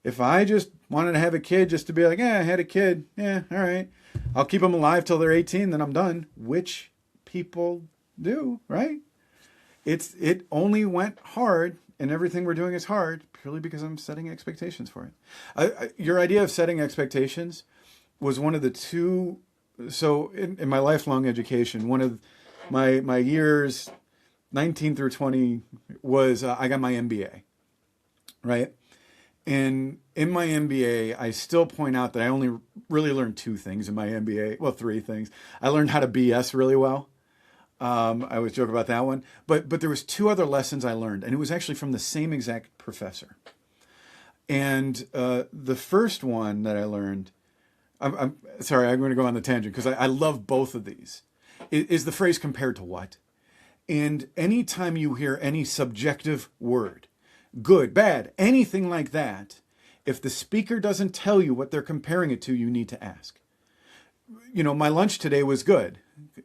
Speaker 2: if I just wanted to have a kid just to be like, I had a kid, yeah, all right, I'll keep them alive till they're 18, then I'm done, which people do, right? It only went hard, and everything we're doing is hard purely because I'm setting expectations for it. Your idea of setting expectations was one of the two. So in my lifelong education, one of my years 19 through 20 was I got my MBA, right? And in my MBA, I still point out that I only really learned two things in my MBA. Well, three things. I learned how to BS really well. I always joke about that one. But there was two other lessons I learned, and it was actually from the same exact professor. And the first one that I learned, I'm sorry, I'm going to go on the tangent because I love both of these, is the phrase compared to what? And anytime you hear any subjective word, good, bad, anything like that, if the speaker doesn't tell you what they're comparing it to, you need to ask. My lunch today was good.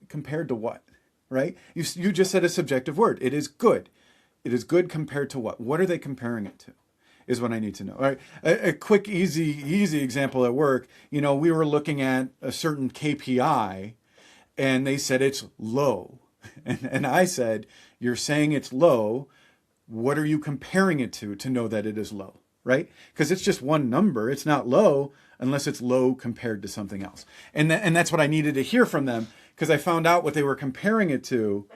Speaker 2: Compared to what? Right? You just said a subjective word. It is good. It is good compared to what? What are they comparing it to? Is what I need to know. All right. A quick, easy example at work. We were looking at a certain KPI and they said it's low. And I said, you're saying it's low. What are you comparing it to know that it is low, right? Because it's just one number. It's not low unless it's low compared to something else. And that's what I needed to hear from them because I found out what they were comparing it to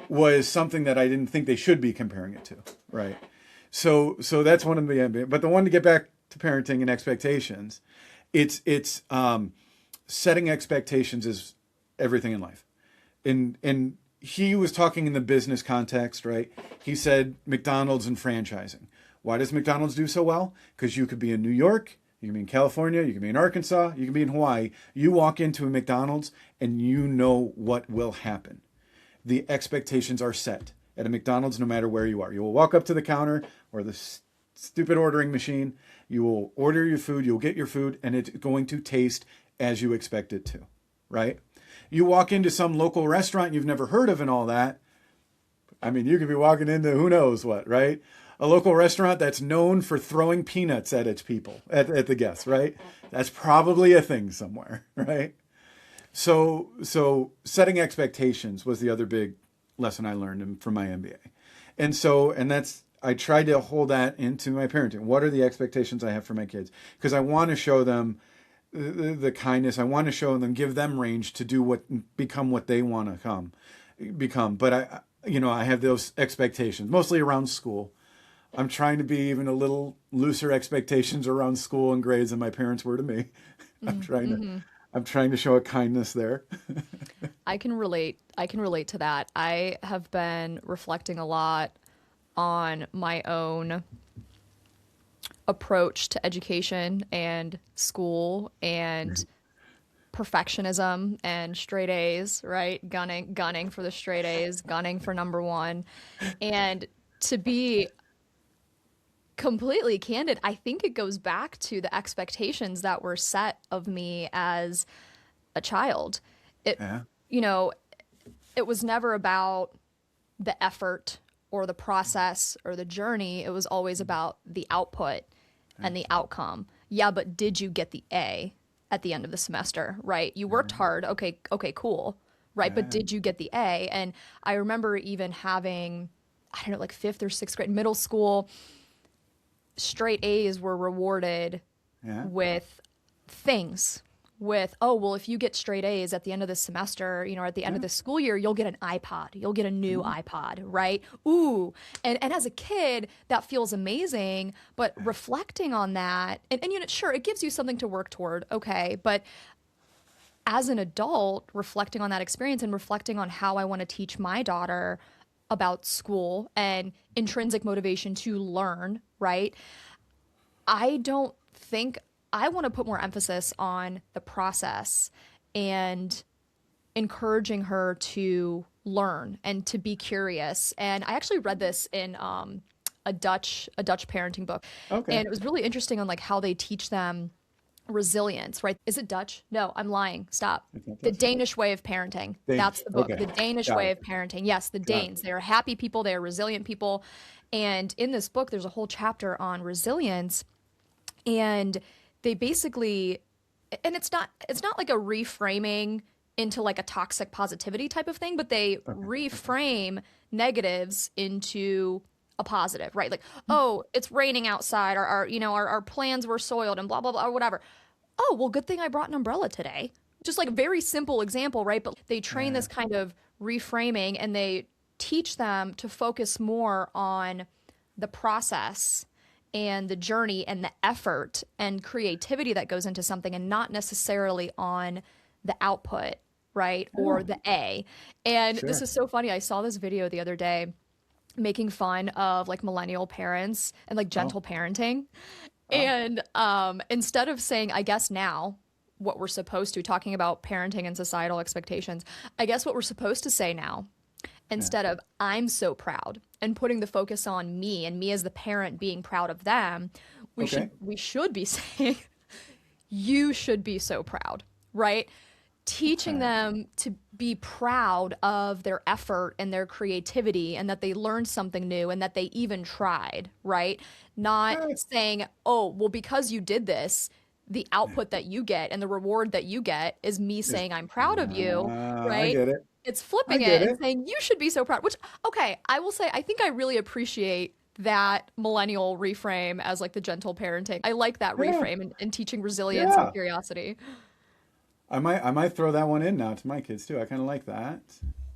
Speaker 2: was something that I didn't think they should be comparing it to, right? So that's one of the, but the one to get back to parenting and expectations, it's setting expectations is everything in life. And he was talking in the business context, right? He said McDonald's and franchising. Why does McDonald's do so well? Because you could be in New York, you can be in California, you can be in Arkansas, you can be in Hawaii. You walk into a McDonald's and you know what will happen. The expectations are set at a McDonald's no matter where you are. You will walk up to the counter or the stupid ordering machine. You will order your food, you'll get your food, and it's going to taste as you expect it to, right? You walk into some local restaurant you've never heard of and all that. I mean, you could be walking into who knows what, right? A local restaurant that's known for throwing peanuts at its people, at the guests, right? That's probably a thing somewhere, right? So setting expectations was the other big lesson I learned from my MBA. I tried to hold that into my parenting. What are the expectations I have for my kids? Because I want to show them the kindness. I want to show them, give them range to become what they want to become. But I have those expectations, mostly around school. I'm trying to be even a little looser expectations around school and grades than my parents were to me. I'm trying to show a kindness there.
Speaker 1: I can relate to that. I have been reflecting a lot on my own approach to education and school and perfectionism and straight A's, right? Gunning for the straight A's, gunning for number one. And to be completely candid, I think it goes back to the expectations that were set of me as a child.
Speaker 2: Yeah.
Speaker 1: It was never about the effort or the process or the journey. It was always about the output and the outcome. Yeah, but did you get the A at the end of the semester, right? You worked hard. Okay, cool. Right. But did you get the A? And I remember even having I don't know, like fifth or sixth grade, middle school, straight A's were rewarded
Speaker 2: Yeah.
Speaker 1: with things. With, oh, well, if you get straight A's at the end of this semester, you know, at the end of
Speaker 2: Yeah.
Speaker 1: this school year, you'll get an iPod. You'll get a new iPod, right? Ooh. And as a kid, that feels amazing. But reflecting on that, and you know, sure, it gives you something to work toward. Okay. But as an adult, reflecting on that experience and reflecting on how I want to teach my daughter about school and intrinsic motivation to learn, right? I don't think I want to put more emphasis on the process and encouraging her to learn and to be curious. And I actually read this in a Dutch parenting book,
Speaker 2: Okay.
Speaker 1: and it was really interesting on like how they teach them resilience, right? Is it Dutch? No, I'm lying. Stop.
Speaker 2: It's not
Speaker 1: The
Speaker 2: Dutch.
Speaker 1: Danish Way of Parenting. That's
Speaker 2: Danish.
Speaker 1: the book.
Speaker 2: Okay.
Speaker 1: The Danish
Speaker 2: Got
Speaker 1: Way
Speaker 2: it.
Speaker 1: of Parenting. Yes, the
Speaker 2: Got it.
Speaker 1: Danes. They are happy people. They are resilient people. And in this book, there's a whole chapter on resilience. And they basically, and it's not like a reframing into like a toxic positivity type of thing, but they reframe negatives into a positive, right? Like, oh, it's raining outside, our you know, our plans were soiled and blah blah blah or whatever. Oh, well, good thing I brought an umbrella today. Just like a very simple example, right? But they train
Speaker 2: Yeah.
Speaker 1: this kind of reframing, and they teach them to focus more on the process and the journey and the effort and creativity that goes into something, and not necessarily on the output, right? Or
Speaker 2: Oh,
Speaker 1: the A. And this
Speaker 2: sure.
Speaker 1: is so funny. I saw this video the other day making fun of like millennial parents and like
Speaker 2: Oh,
Speaker 1: gentle parenting.
Speaker 2: oh,
Speaker 1: And instead of saying, I guess now, what we're supposed to, talking about parenting and societal expectations, I guess what we're supposed to say now,
Speaker 2: yeah.
Speaker 1: instead of I'm so proud and putting the focus on me and me as the parent being proud of them, we should
Speaker 2: Okay.
Speaker 1: we should be saying you should be so proud, right? Teaching
Speaker 2: Okay.
Speaker 1: them to be proud of their effort and their creativity and that they learned something new and that they even tried, right? Not
Speaker 2: Eh,
Speaker 1: saying, oh, well, because you did this, the output that you get and the reward that you get is me
Speaker 2: Just,
Speaker 1: saying, I'm proud of you,
Speaker 2: I
Speaker 1: right?
Speaker 2: get it.
Speaker 1: It's
Speaker 2: I
Speaker 1: flipping
Speaker 2: get
Speaker 1: it and
Speaker 2: it.
Speaker 1: saying, you should be so proud, which, okay, I will say, I think I really appreciate that millennial reframe as like the gentle parenting. I like that
Speaker 2: Yeah.
Speaker 1: reframe and teaching resilience and
Speaker 2: Yeah.
Speaker 1: curiosity.
Speaker 2: I might throw that one in now to my kids too. I kind of like that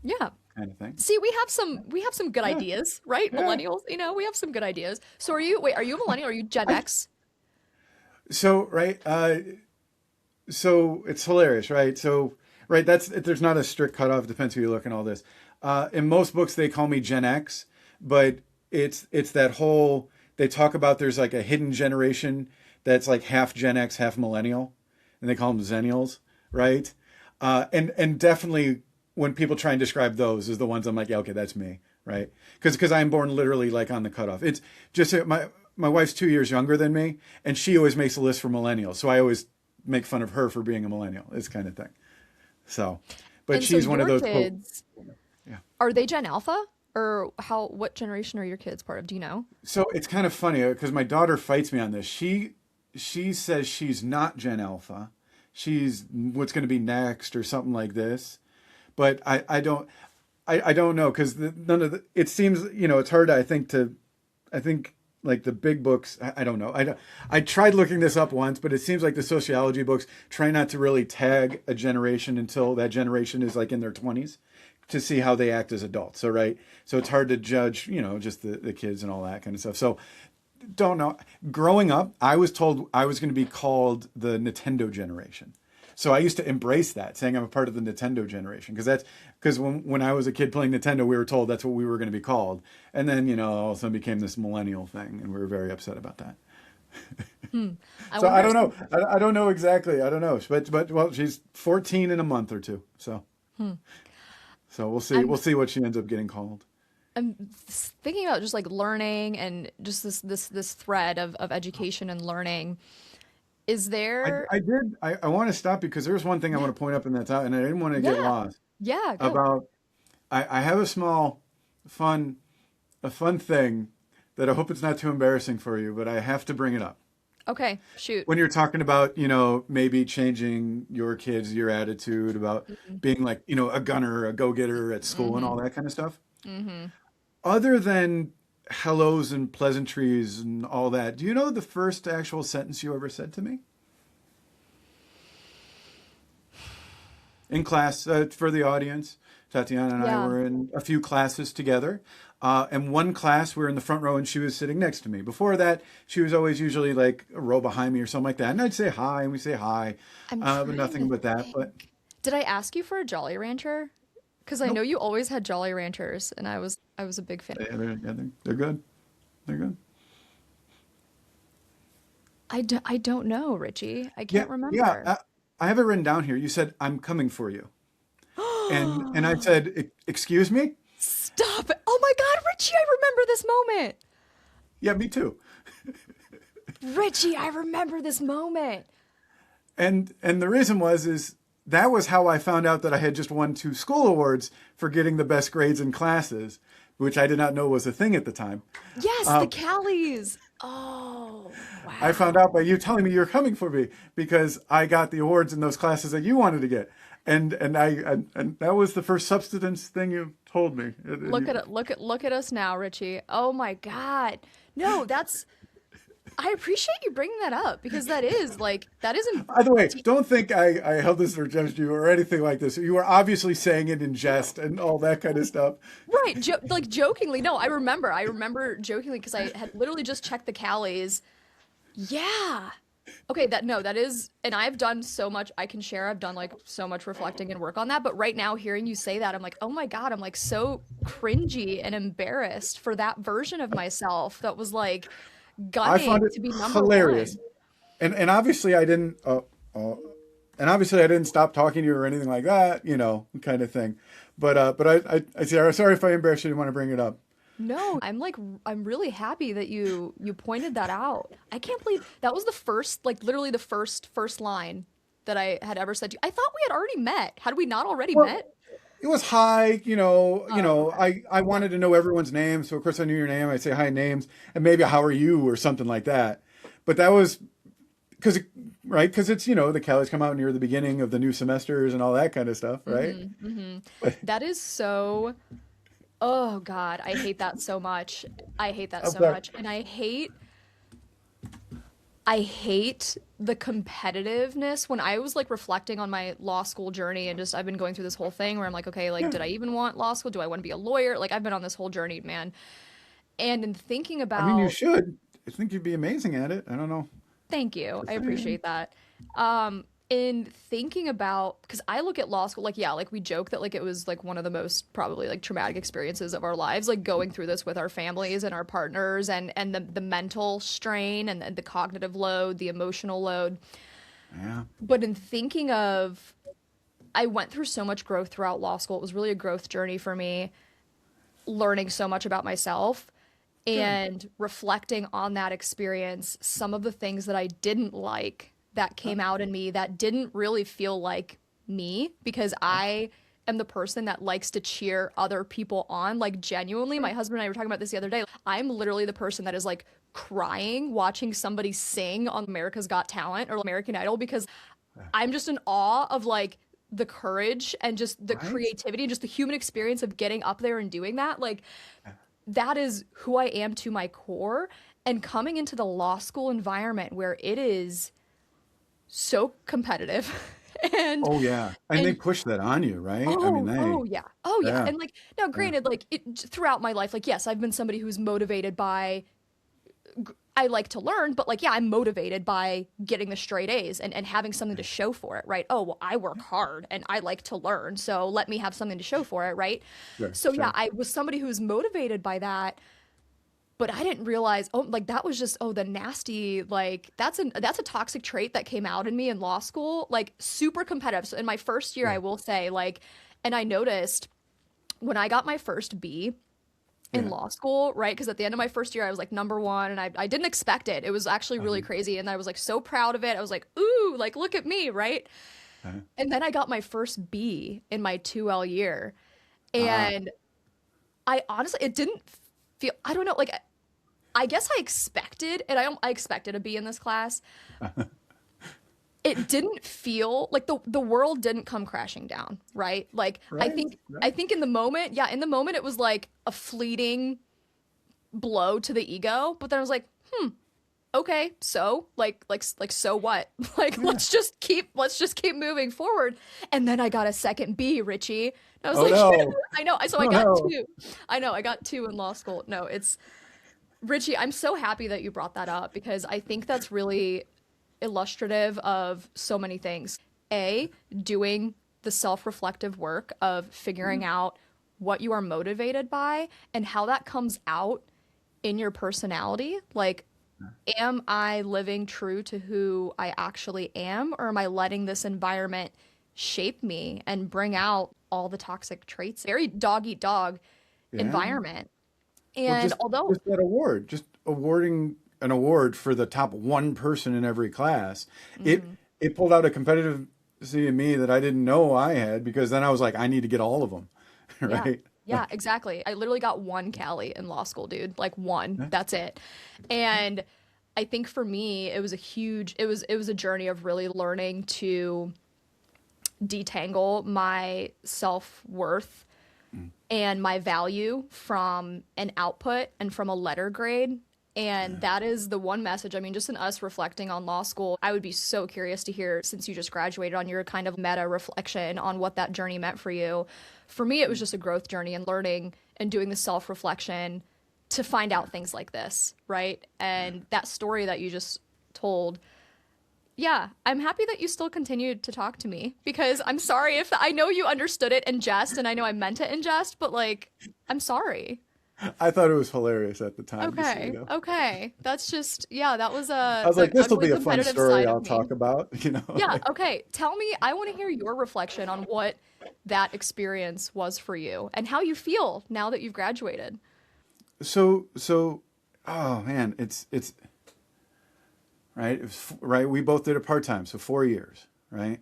Speaker 1: Yeah.
Speaker 2: kind of thing.
Speaker 1: See, we have some good
Speaker 2: Yeah.
Speaker 1: ideas, right?
Speaker 2: Yeah.
Speaker 1: Millennials, you know, we have some good ideas. So are you a millennial? Are you Gen
Speaker 2: I
Speaker 1: X?
Speaker 2: so right. So it's hilarious, right? So right, that's there's not a strict cutoff. Depends who you look and all this. In most books, they call me Gen X, but it's that whole they talk about there's like a hidden generation that's like half Gen X, half millennial, and they call them Zennials, right? And definitely when people try and describe those is the ones I'm like, yeah, okay, that's me, right? Because I'm born literally like on the cutoff. It's just my wife's 2 years younger than me, and she always makes a list for millennials, so I always make fun of her for being a millennial, this kind of thing. So, but
Speaker 1: And so
Speaker 2: she's one of
Speaker 1: your
Speaker 2: those quote.
Speaker 1: kids,
Speaker 2: Yeah.
Speaker 1: are they Gen Alpha? Or what generation are your kids part of? Do you know?
Speaker 2: So it's kind of funny because my daughter fights me on this. She says she's not Gen Alpha. She's what's going to be next or something like this. But I don't know because none of the, it seems, it's hard, I think like the big books, I don't know. I tried looking this up once, but it seems like the sociology books try not to really tag a generation until that generation is like in their 20s to see how they act as adults. So, right. So it's hard to judge, just the kids and all that kind of stuff. So don't know. Growing up, I was told I was going to be called the Nintendo generation. So I used to embrace that, saying I'm a part of the Nintendo generation, because when I was a kid playing Nintendo, we were told that's what we were going to be called, and then all of a sudden became this millennial thing, and we were very upset about that.
Speaker 1: I
Speaker 2: So I
Speaker 1: wonder
Speaker 2: don't know.
Speaker 1: some,
Speaker 2: I don't know exactly. I don't know. But well, she's 14 in a month or two. So we'll see.
Speaker 1: I'm
Speaker 2: We'll see what she ends up getting called.
Speaker 1: I'm thinking about just like learning and just this thread of education and learning. Is there
Speaker 2: I did. I want to stop because there's one thing I
Speaker 1: Yeah.
Speaker 2: want to point up in that time, and I didn't want to get
Speaker 1: Yeah.
Speaker 2: lost
Speaker 1: Yeah, go.
Speaker 2: about. I have a small, fun, a fun thing that I hope it's not too embarrassing for you, but I have to bring it up.
Speaker 1: Okay, shoot.
Speaker 2: When you're talking about, maybe changing your kids, your attitude about
Speaker 1: Mm-hmm.
Speaker 2: being like, a gunner, a go-getter at school and all
Speaker 1: Mm-hmm.
Speaker 2: that kind of stuff.
Speaker 1: Mm-hmm.
Speaker 2: other than hellos and pleasantries and all that, do you know the first actual sentence you ever said to me? In class, for the audience, Tatiana and I
Speaker 1: Yeah.
Speaker 2: were in a few classes together. And one class, we were in the front row and she was sitting next to me. Before that, she was always usually like a row behind me or something like that. And I'd say hi and we say hi,
Speaker 1: I'm
Speaker 2: but
Speaker 1: trying
Speaker 2: nothing
Speaker 1: to
Speaker 2: but that. But
Speaker 1: think. Did I ask you for a Jolly Rancher? Because I know
Speaker 2: nope.
Speaker 1: you always had Jolly Ranchers, and I was a big fan.
Speaker 2: They're good. They're good.
Speaker 1: I don't know, Richie. I
Speaker 2: Yeah,
Speaker 1: can't
Speaker 2: yeah.
Speaker 1: remember.
Speaker 2: I have it written down here. You said, I'm coming for you. And I said, Excuse me?
Speaker 1: Stop it. Oh my God, Richie, I remember this moment.
Speaker 2: Yeah, me too.
Speaker 1: Richie, I remember this moment.
Speaker 2: And the reason is that was how I found out that I had just won 2 school awards for getting the best grades in classes, which I did not know was a thing at the time.
Speaker 1: Yes, the
Speaker 2: Um,
Speaker 1: Callies. Oh,
Speaker 2: I found out by
Speaker 1: wow.
Speaker 2: you telling me you're coming for me because I got the awards in those classes that you wanted to get. And that was the first substance thing you told me.
Speaker 1: Look at it. Look at us now, Richie. Oh my God. No, that's I appreciate you bringing that up because that isn't
Speaker 2: By the way, don't think I held this against you or anything like this. You were obviously saying it in jest and all that kind of stuff.
Speaker 1: right, like jokingly. No, I remember jokingly because I had literally just checked the Callies. Yeah. Okay, that is, and I've done so much I can share. I've done like so much reflecting and work on that. But right now, hearing you say that, I'm like, oh my God, I'm like so cringy and embarrassed for that version of myself that was like
Speaker 2: I found
Speaker 1: gunning
Speaker 2: it
Speaker 1: to be number
Speaker 2: hilarious.
Speaker 1: one.
Speaker 2: And obviously uh, and obviously I didn't stop talking to you or anything like that, kind of thing. But I say, sorry if I embarrassed you. Didn't want to bring it up.
Speaker 1: No, I'm really happy that you pointed that out. I can't believe that was the first, like literally the first line that I had ever said to you. I thought we had already met. Had we not already
Speaker 2: Well,
Speaker 1: met?
Speaker 2: it was hi,
Speaker 1: Oh, okay.
Speaker 2: I wanted to know everyone's name, so of course I knew your name. I'd say hi names and maybe how are you or something like that. But that was because right, because it's the Callies come out near the beginning of the new semesters and all that kind of stuff, right?
Speaker 1: That is so, oh God, I hate that so much. I hate that
Speaker 2: I'm
Speaker 1: so
Speaker 2: sorry.
Speaker 1: much. And I hate the competitiveness when I was like reflecting on my law school journey and just I've been going through this whole thing where I'm like, okay, like
Speaker 2: Yeah,
Speaker 1: did I even want law school? Do I want to be a lawyer? Like I've been on this whole journey, man. And in thinking
Speaker 2: I mean you
Speaker 1: about,
Speaker 2: should. I think you'd be amazing at it. I don't know.
Speaker 1: thank you. I
Speaker 2: Just saying.
Speaker 1: appreciate that. In thinking about, because I look at law school, like, yeah, like we joke that like it was like one of the most probably like traumatic experiences of our lives, like going through this with our families and our partners and the mental strain and the cognitive load, the emotional load.
Speaker 2: Yeah.
Speaker 1: But in thinking of, I went through so much growth throughout law school. It was really a growth journey for me, learning so much about myself
Speaker 2: Good.
Speaker 1: and reflecting on that experience, some of the things that I didn't like that
Speaker 2: Uh,
Speaker 1: came out in me that didn't really feel like me because
Speaker 2: yeah.
Speaker 1: I am the person that likes to cheer other people on. Like, genuinely,
Speaker 2: Sure.
Speaker 1: my husband and I were talking about this the other day. I'm literally the person that is like crying watching somebody sing on America's Got Talent or American Idol because
Speaker 2: Yeah.
Speaker 1: I'm just in awe of like the courage and just the
Speaker 2: Right?
Speaker 1: creativity and just the human experience of getting up there and doing that. Like,
Speaker 2: Yeah.
Speaker 1: that is who I am to my core. And coming into the law school environment where it is so competitive and
Speaker 2: Oh yeah. And they
Speaker 1: and
Speaker 2: push that on you, right? I mean
Speaker 1: oh
Speaker 2: they
Speaker 1: yeah, oh yeah.
Speaker 2: yeah.
Speaker 1: And like now
Speaker 2: Yeah.
Speaker 1: granted, like throughout my life, like yes, I've been somebody who's motivated by I like to learn, but like, yeah, I'm motivated by getting the straight A's and having something to show for it, right? Oh, well, I work hard and I like to learn, so let me have something to show for it, right?
Speaker 2: Sure,
Speaker 1: So yeah,
Speaker 2: sure.
Speaker 1: I was somebody who was motivated by that, but I didn't realize, oh, like that was just, oh, the nasty, like that's a toxic trait that came out in me in law school, like super competitive. So in my first year,
Speaker 2: Yeah.
Speaker 1: I will say, like, and I noticed when I got my first B in
Speaker 2: Yeah.
Speaker 1: law school, right? Because at the end of my first year, I was like number one and I didn't expect it. It was actually really
Speaker 2: Uh-huh.
Speaker 1: crazy. And I was like so proud of it. I was like, ooh, like look at me, right?
Speaker 2: Uh-huh.
Speaker 1: And then I got my first B in my 2L year.
Speaker 2: Ah.
Speaker 1: And I honestly, it didn't feel, I don't know, like I guess I expected, and I expected a B in this class. It didn't feel like the world didn't come crashing down, right? Like
Speaker 2: Right,
Speaker 1: I
Speaker 2: right.
Speaker 1: think in the moment, yeah, in the moment it was like, a fleeting blow to the ego. But then I was like, okay, so so what? Like let's just keep moving forward. And then I got a second B, Richie. And I was
Speaker 2: Oh
Speaker 1: like,
Speaker 2: no.
Speaker 1: I know. So I
Speaker 2: Oh
Speaker 1: got
Speaker 2: no.
Speaker 1: two. I know I got two in law school. No, it's Richie, I'm so happy that you brought that up because I think that's really illustrative of so many things. A, doing the self-reflective work of figuring out what you are motivated by and how that comes out in your personality. Like, am I living true to who I actually am, or am I letting this environment shape me and bring out all the toxic traits? Very dog eat dog
Speaker 2: Yeah.
Speaker 1: environment.
Speaker 2: Well,
Speaker 1: And although,
Speaker 2: just that award, just awarding an award for the top one person in every class, it pulled out a competitive in me that I didn't know I had, because then I was like, I need to get all of them,
Speaker 1: yeah,
Speaker 2: right?
Speaker 1: yeah, exactly. I literally got one Cali in law school, dude. Like one.
Speaker 2: Yeah.
Speaker 1: That's it. And I think for me, it was a journey of really learning to detangle my self-worth and my value from an output and from a letter grade. And that is the one message. I mean, just in us reflecting on law school, I would be so curious to hear, since you just graduated, on your kind of meta reflection on what that journey meant for you. For me, it was just a growth journey and learning and doing the self reflection to find out things like this, right? And that story that you just told, yeah, I'm happy that you still continued to talk to me, because I'm sorry if I know you understood it in jest and I know I meant it in jest, but like, I'm sorry.
Speaker 2: I thought it was hilarious at the time, just so you
Speaker 1: Okay,
Speaker 2: know.
Speaker 1: okay. That's just, yeah, that was
Speaker 2: I was
Speaker 1: the
Speaker 2: like, this will
Speaker 1: ugly
Speaker 2: be a fun
Speaker 1: competitive
Speaker 2: story
Speaker 1: side of
Speaker 2: I'll
Speaker 1: me.
Speaker 2: talk about,
Speaker 1: Yeah,
Speaker 2: like,
Speaker 1: okay. Tell me, I want to hear your reflection on what that experience was for you and how you feel now that you've graduated.
Speaker 2: so, oh man, it's right. Right. We both did it part time, so 4 years, right?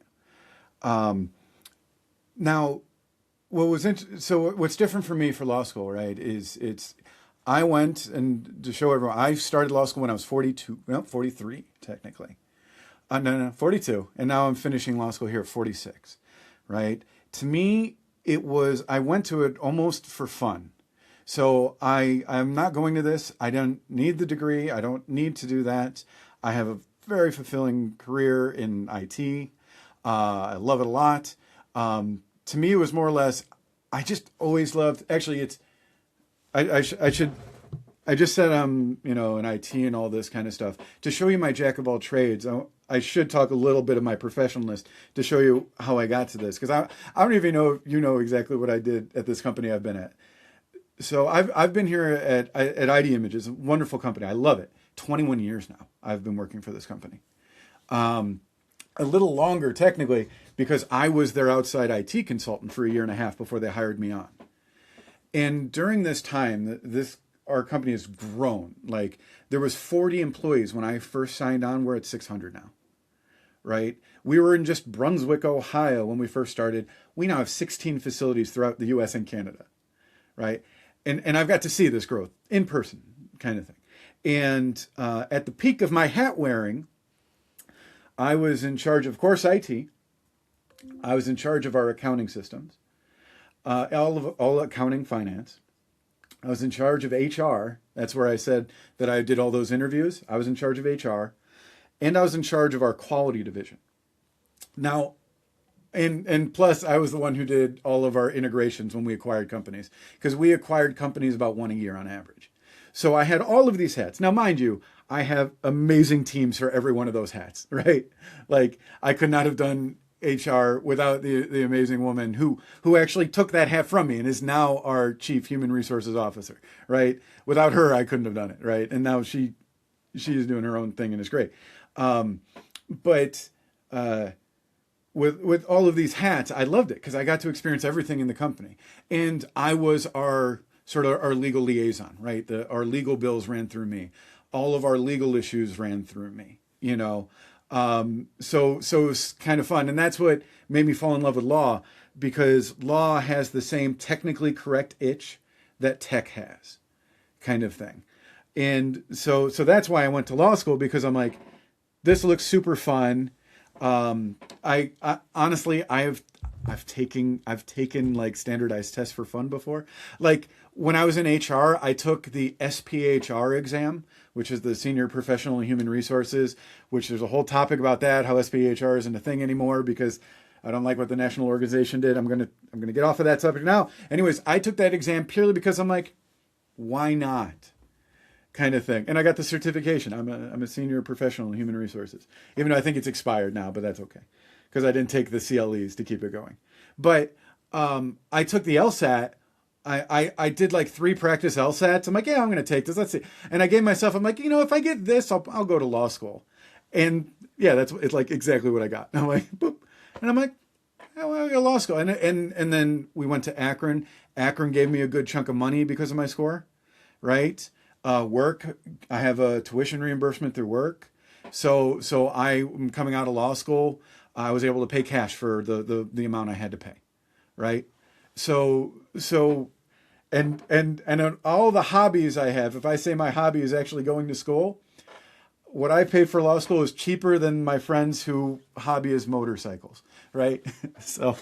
Speaker 2: Now, so what's different for me for law school, right, is I went, and to show everyone, I started law school when I was 42, no, 43 technically. No, 42, and now I'm finishing law school here at 46, right? To me, I went to it almost for fun. So I'm not going to this. I don't need the degree. I don't need to do that. I have a very fulfilling career in IT. I love it a lot. To me, it was more or less, I just always loved, actually, I should, I just said I'm, in IT and all this kind of stuff. To show you my jack of all trades, I should talk a little bit of my professionalness to show you how I got to this. Because I don't even know if you know exactly what I did at this company I've been at. So I've been here at ID Images, a wonderful company. I love it. 21 years now I've been working for this company. A little longer technically, because I was their outside IT consultant for a year and a half before they hired me on. And during this time, our company has grown. Like, there was 40 employees when I first signed on. We're at 600 now, right? We were in just Brunswick, Ohio when we first started. We now have 16 facilities throughout the US and Canada, right? And I've got to see this growth in person, kind of thing. And at the peak of my hat wearing, I was in charge of course, IT. I was in charge of our accounting systems, all accounting, finance. I was in charge of HR. That's where I said that I did all those interviews. I was in charge of HR, and I was in charge of our quality division. Now, and plus, I was the one who did all of our integrations when we acquired companies, because we acquired companies about one a year on average. So I had all of these hats. Now, mind you, I have amazing teams for every one of those hats, right? Like, I could not have done HR without the amazing woman who actually took that hat from me and is now our chief human resources officer, right? Without her, I couldn't have done it, right? And now she is doing her own thing and it's great. But with all of these hats, I loved it because I got to experience everything in the company, and I was our legal liaison, right? Our legal bills ran through me. All of our legal issues ran through me, So it was kind of fun. And that's what made me fall in love with law, because law has the same technically correct itch that tech has, kind of thing. And so that's why I went to law school, because I'm like, this looks super fun. I honestly, I've taken like standardized tests for fun before. Like when I was in HR, I took the SPHR exam, which is the Senior Professional in Human Resources, which there's a whole topic about that, how SPHR isn't a thing anymore because I don't like what the national organization did. I'm gonna get off of that subject now. Anyways, I took that exam purely because I'm like, why not? Kind of thing. And I got the certification. I'm a senior professional in human resources, even though I think it's expired now, but that's okay because I didn't take the CLEs to keep it going. But I took the LSAT. I did like 3 practice LSATs. I'm like, yeah, I'm going to take this. Let's see. And I gave myself, I'm like, if I get this, I'll go to law school. And yeah, it's like exactly what I got. And I'm like, boop. And I'm like, oh, I'll go to law school. And then we went to Akron. Akron gave me a good chunk of money because of my score, right? Work, I have a tuition reimbursement through work. So I'm coming out of law school. I was able to pay cash for the amount I had to pay, right? So and all the hobbies I have, if I say my hobby is actually going to school, what I pay for law school is cheaper than my friends who hobby is motorcycles, right? So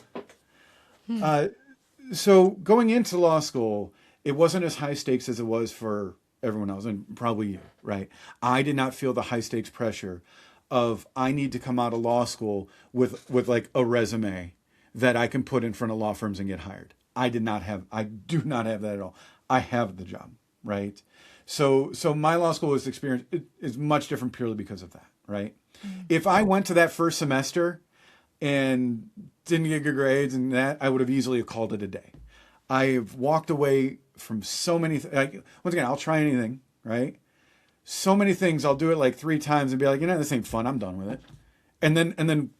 Speaker 2: going into law school, it wasn't as high stakes as it was for everyone else, and probably you, right? I did not feel the high stakes pressure of I need to come out of law school with like a resume that I can put in front of law firms and get hired. I do not have that at all. I have the job, right? So my law school experience is much different purely because of that, right? Mm-hmm. If I went to that first semester and didn't get good grades and that, I would have easily called it a day. I've walked away from so many once again, I'll try anything, right? So many things, I'll do it like 3 times and be like, this ain't fun. I'm done with it. And then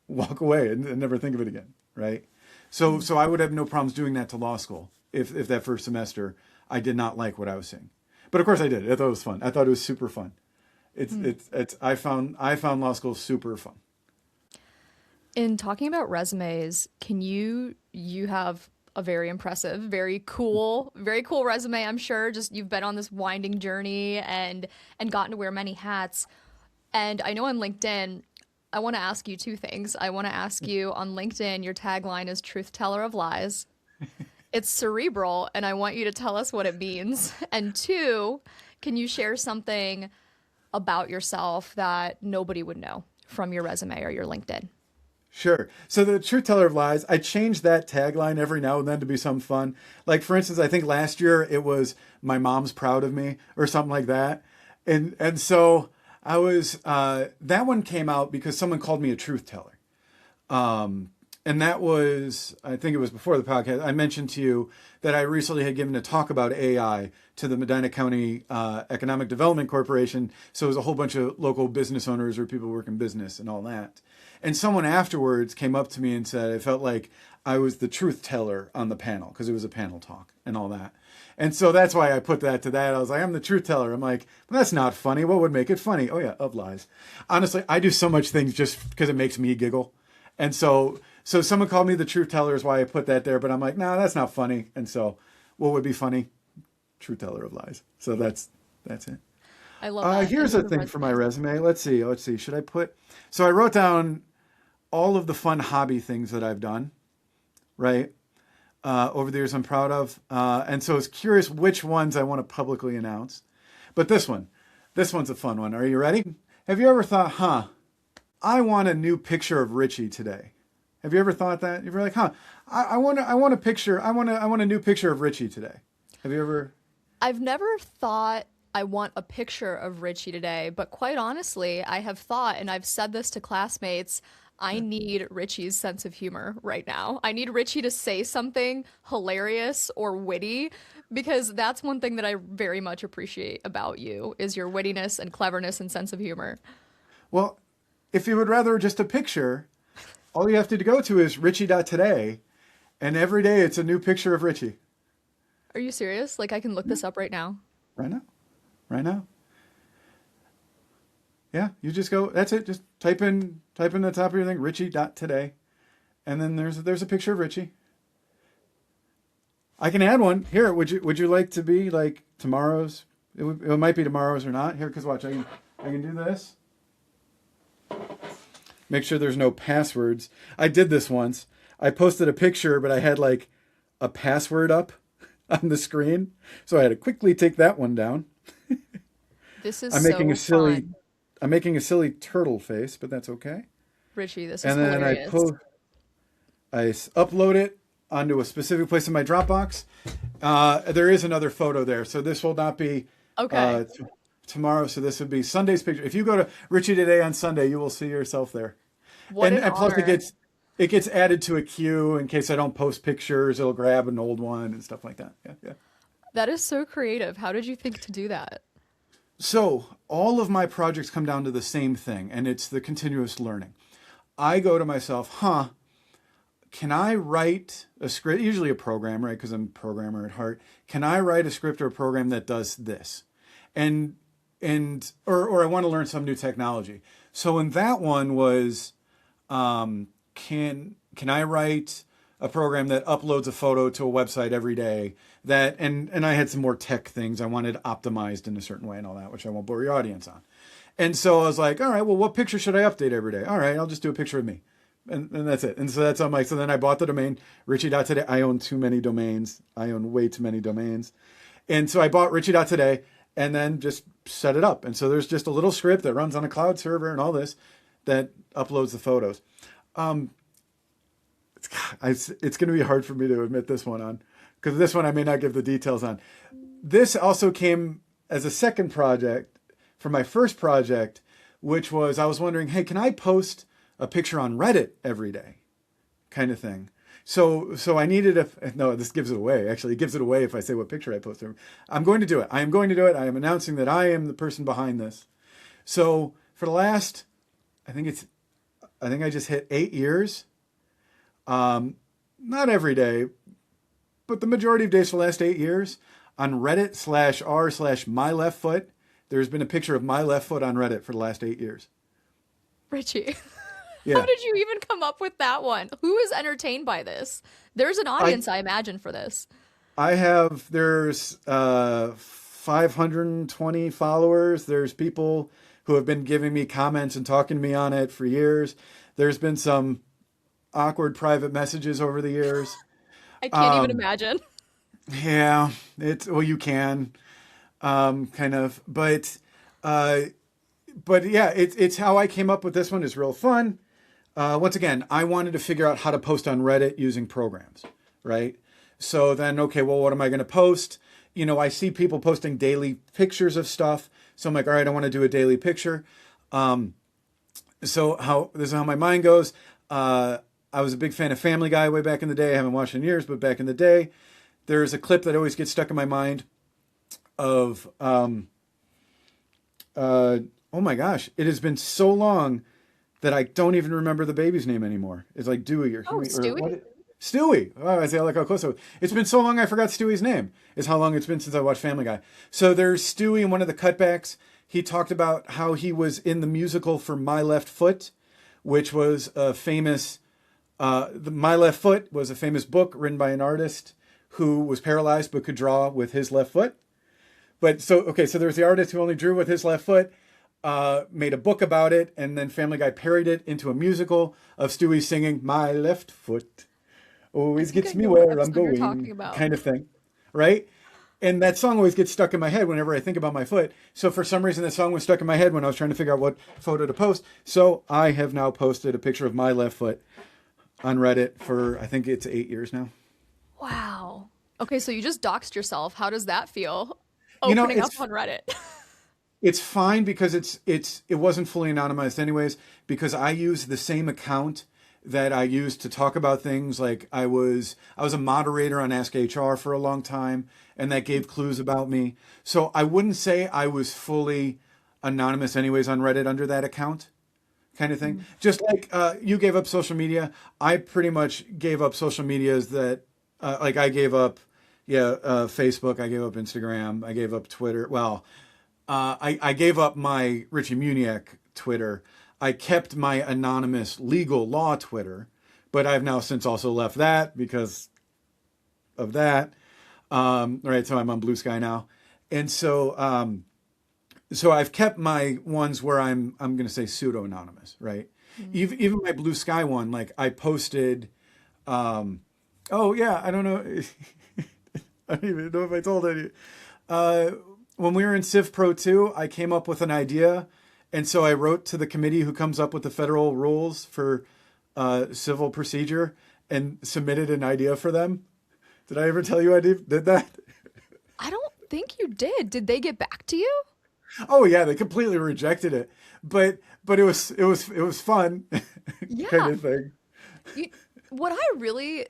Speaker 2: walk away and never think of it again, right? So I would have no problems doing that to law school if that first semester I did not like what I was seeing. But of course I did. I thought it was fun. I thought it was super fun. I found law school super fun.
Speaker 1: In talking about resumes, you have a very impressive, very cool resume, I'm sure. Just you've been on this winding journey and gotten to wear many hats. And I know on LinkedIn, I want to ask you 2 things. I want to ask you on LinkedIn, your tagline is truth teller of lies. It's cerebral, and I want you to tell us what it means. And 2, can you share something about yourself that nobody would know from your resume or your LinkedIn?
Speaker 2: Sure. So the truth teller of lies, I change that tagline every now and then to be some fun. Like, for instance, I think last year it was my mom's proud of me or something like that. And so I was, that one came out because someone called me a truth teller. And that was, I think it was before the podcast, I mentioned to you that I recently had given a talk about AI to the Medina County Economic Development Corporation. So it was a whole bunch of local business owners or people who work in business and all that. And someone afterwards came up to me and said, I felt like I was the truth teller on the panel because it was a panel talk and all that. And so that's why I put that to that. I was like, I'm the truth teller. I'm like, well, that's not funny. What would make it funny? Oh, yeah, of lies. Honestly, I do so much things just because it makes me giggle. And so someone called me the truth teller is why I put that there. But I'm like, no, that's not funny. And so what would be funny? Truth teller of lies. So that's it.
Speaker 1: I love that.
Speaker 2: Here's a thing for my resume. Let's see. Should I put? So I wrote down all of the fun hobby things that I've done, right? Over the years I'm proud of. And so I was curious which ones I want to publicly announce. But this one's a fun one. Are you ready? Have you ever thought, I want a new picture of Richie today? Have you ever thought that? You're like, I want a picture. I want a new picture of Richie today. Have you ever?
Speaker 1: I've never thought I want a picture of Richie today, but quite honestly, I have thought, and I've said this to classmates, I need Richie's sense of humor right now. I need Richie to say something hilarious or witty, because that's one thing that I very much appreciate about you is your wittiness and cleverness and sense of humor.
Speaker 2: Well, if you would rather just a picture, all you have to go to is Richie.today, and every day it's a new picture of Richie.
Speaker 1: Are you serious? Like I can look this up right now?
Speaker 2: Right now. Yeah, you just go, that's it. Just type in the top of your thing, Richie.today. And then there's a picture of Richie. I can add one. Here, would you like to be like tomorrow's? It might be tomorrow's or not. Here, because watch, I can do this. make sure there's no passwords. I did this once. I posted a picture, but I had like a password up on the screen. So I had to quickly take that one down.
Speaker 1: This is
Speaker 2: I'm making a
Speaker 1: so
Speaker 2: silly
Speaker 1: fun.
Speaker 2: I'm making a silly turtle face, but that's okay.
Speaker 1: Richie, this is
Speaker 2: And then
Speaker 1: hilarious.
Speaker 2: upload it onto a specific place in my Dropbox. There is another photo there, so this will not be
Speaker 1: Okay.
Speaker 2: tomorrow. So this would be Sunday's picture. If you go to Richie Today on Sunday, you will see yourself there.
Speaker 1: What an
Speaker 2: And plus,
Speaker 1: honor.
Speaker 2: it gets added to a queue in case I don't post pictures. It'll grab an old one and stuff like that. Yeah, yeah.
Speaker 1: That is so creative. How did you think to do that?
Speaker 2: So all of my projects come down to the same thing, and it's the continuous learning. I go to myself, can I write a script, usually a program, right? Because I'm a programmer at heart. Can I write a script or a program that does this? And or I want to learn some new technology. So in that one was, can I write a program that uploads a photo to a website every day that and I had some more tech things I wanted optimized in a certain way and all that, which I won't bore your audience on. And so I was like, all right, well, what picture should I update every day? All right, I'll just do a picture of me. And that's it. And so that's on my, so then I bought the domain, Richie.today. I own too many domains. I own way too many domains. And so I bought Richie.today and then just set it up. And so there's just a little script that runs on a cloud server and all this that uploads the photos. It's going to be hard for me to admit this one on, because this one I may not give the details on. This also came as a second project for my first project, which was I was wondering, hey, can I post a picture on Reddit every day, kind of thing. So I needed no, this gives it away. Actually, it gives it away if I say what picture I posted. I'm going to do it. I am going to do it. I am announcing that I am the person behind this. So for the last, I think I just hit 8 years. Not every day, but the majority of days for the last 8 years on Reddit/r/my left foot. There's been a picture of my left foot on Reddit for the last 8 years.
Speaker 1: Richie, how
Speaker 2: Yeah.
Speaker 1: did you even come up with that one? Who is entertained by this? There's an
Speaker 2: I
Speaker 1: audience, I imagine, for this.
Speaker 2: there's 520 followers. There's people who have been giving me comments and talking to me on it for years. There's been some awkward private messages over the years.
Speaker 1: I can't even
Speaker 2: Um,
Speaker 1: imagine.
Speaker 2: yeah, well, you can, kind of, uh, but yeah, it's how I came up with this one. Is real fun. Once again, I wanted to figure out how to post on Reddit using programs, right? So then, okay, well, what am I going to post? I see people posting daily pictures of stuff. So I'm like, all right, I want to do a daily picture. So this is how my mind goes. I was a big fan of Family Guy way back in the day. I haven't watched in years, but back in the day, there's a clip that always gets stuck in my mind of, oh my gosh, it has been so long that I don't even remember the baby's name anymore. It's like Dewey or
Speaker 1: Oh,
Speaker 2: Huey or
Speaker 1: Stewie?
Speaker 2: what? Stewie. Oh, I say I like how close it was. It's been so long I forgot Stewie's name. Is how long it's been since I watched Family Guy. So there's Stewie in one of the cutbacks. He talked about how he was in the musical for My Left Foot, which was a famous. My Left Foot was a famous book written by an artist who was paralyzed but could draw with his left foot. But so there's the artist who only drew with his left foot, made a book about it, and then Family Guy parodied it into a musical of Stewie singing "My Left Foot
Speaker 1: I
Speaker 2: always
Speaker 1: think I
Speaker 2: gets me
Speaker 1: know what
Speaker 2: where I'm
Speaker 1: episode you're talking
Speaker 2: going,"
Speaker 1: about.
Speaker 2: kind of thing, right? And that song always gets stuck in my head whenever I think about my foot. So for some reason, that song was stuck in my head when I was trying to figure out what photo to post. So I have now posted a picture of my left foot on Reddit for I think it's 8 years now.
Speaker 1: Wow. Okay, so you just doxed yourself. How does that feel?
Speaker 2: You know,
Speaker 1: Opening up on Reddit.
Speaker 2: it's fine because it wasn't fully anonymized anyways, because I used the same account that I used to talk about things. Like I was a moderator on Ask HR for a long time, and that gave clues about me. So I wouldn't say I was fully anonymous anyways on Reddit under that account, kind of thing. Just like you gave up social media, I pretty much gave up social medias that like I gave up Facebook, I gave up Instagram, I gave up Twitter. Well, I gave up my Richie Muniak Twitter. I kept my anonymous legal law Twitter, but I've now since also left that because of that. Right, so I'm on Blue Sky now, and so I've kept my ones where I'm going to say pseudo anonymous, right? Even my blue sky one, like I posted, oh yeah, I don't know. I don't even know if I told any. Uh, when we were in Civ Pro 2, I came up with an idea. And so I wrote to the committee who comes up with the federal rules for civil procedure and submitted an idea for them. Did I ever tell you I did that?
Speaker 1: I don't think you did. Did they get back to you?
Speaker 2: Oh yeah, they completely rejected it. But it was fun kind
Speaker 1: Yeah.
Speaker 2: of thing.
Speaker 1: You, what I really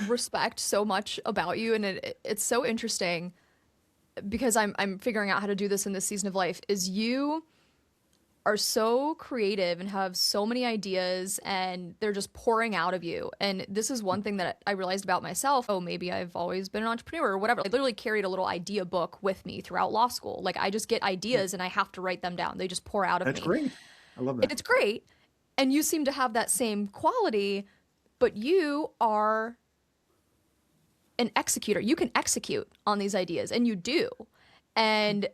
Speaker 1: respect so much about you, and it's so interesting because I'm figuring out how to do this in this season of life, is you are so creative and have so many ideas and they're just pouring out of you. And this is one thing that I realized about myself. Oh, maybe I've always been an entrepreneur or whatever. I literally carried a little idea book with me throughout law school. Like I just get ideas and I have to write them down. They just pour out of
Speaker 2: That's
Speaker 1: me.
Speaker 2: great. I love
Speaker 1: And
Speaker 2: that.
Speaker 1: it's great. And you seem to have that same quality, but you are an executor. You can execute on these ideas, and you do. And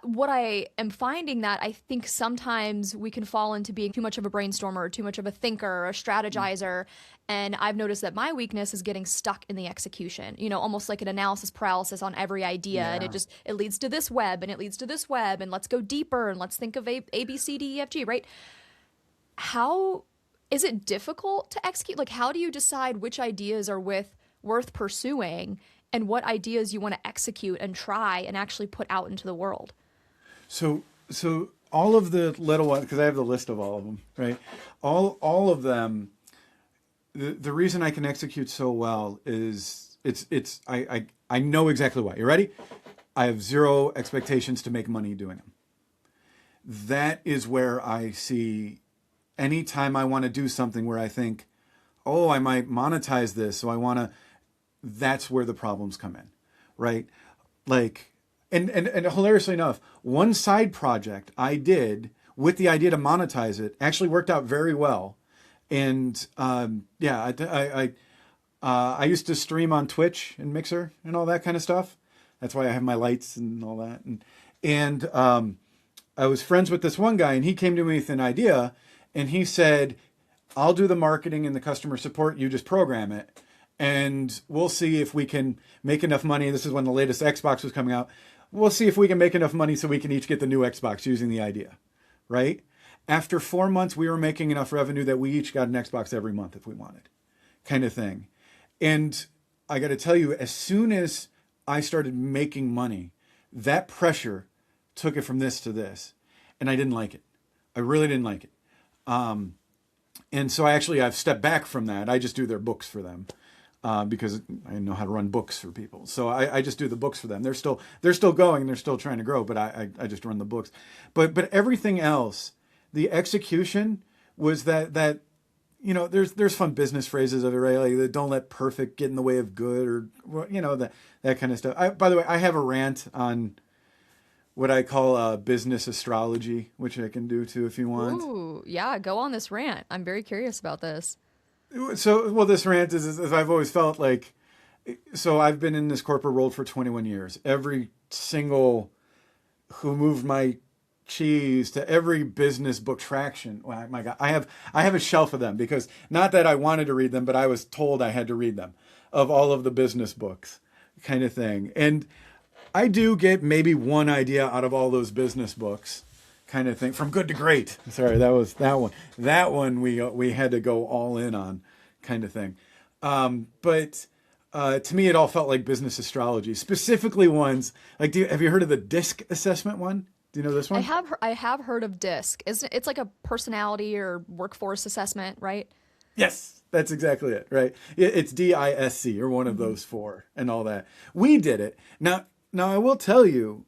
Speaker 1: what I am finding that I think sometimes we can fall into being too much of a brainstormer, too much of a thinker, or a strategizer. And I've noticed that my weakness is getting stuck in the execution, almost like an analysis paralysis on every idea. And
Speaker 2: Yeah.
Speaker 1: it leads to this web and it leads to this web. And let's go deeper and let's think of A, B, C, D, E, F, G, right? How is it difficult to execute? Like, how do you decide which ideas are worth pursuing and what ideas you want to execute and try and actually put out into the world?
Speaker 2: So all of the little ones, because I have the list of all of them, right? All of them. The reason I can execute so well is I know exactly why. You ready? I have zero expectations to make money doing them. That is where I see anytime I want to do something where I think, oh, I might monetize this, so I want to. That's where the problems come in, right? Like, and hilariously enough, one side project I did with the idea to monetize it actually worked out very well. And yeah, I used to stream on Twitch and Mixer and all that kind of stuff. That's why I have my lights and all that. And I was friends with this one guy, and he came to me with an idea, and he said, "I'll do the marketing and the customer support. You just program it, and we'll see if we can make enough money." This is when the latest Xbox was coming out. We'll see if we can make enough money so we can each get the new Xbox using the idea, right? After 4 months, we were making enough revenue that we each got an Xbox every month if we wanted, kind of thing. And I got to tell you, as soon as I started making money, that pressure took it from this to this. And I didn't like it. I really didn't like it. And so I've stepped back from that. I just do their books for them. Because I know how to run books for people. So I just do the books for them. They're still going, they're still trying to grow, but I just run the books. But everything else, the execution was that there's fun business phrases of it, right? Like the don't let perfect get in the way of good, or that kind of stuff. By the way, I have a rant on what I call business astrology, which I can do too if you want.
Speaker 1: Ooh, yeah, go on this rant. I'm very curious about this.
Speaker 2: So, well, this rant is I've always felt like, so I've been in this corporate world for 21 years. Every single who moved my cheese to every business book traction. Oh my God, I have a shelf of them, because not that I wanted to read them, but I was told I had to read them, of all of the business books, kind of thing. And I do get maybe one idea out of all those business books, kind of thing, from good to great. Sorry, that was that one. That one we had to go all in on, kind of thing. But to me, it all felt like business astrology, specifically ones like. Have you heard of the DISC assessment one? Do you know this one?
Speaker 1: I have heard of DISC. It's like a personality or workforce assessment, right?
Speaker 2: Yes, that's exactly it. Right? It's DISC, or one of those four, and all that. We did it. Now I will tell you.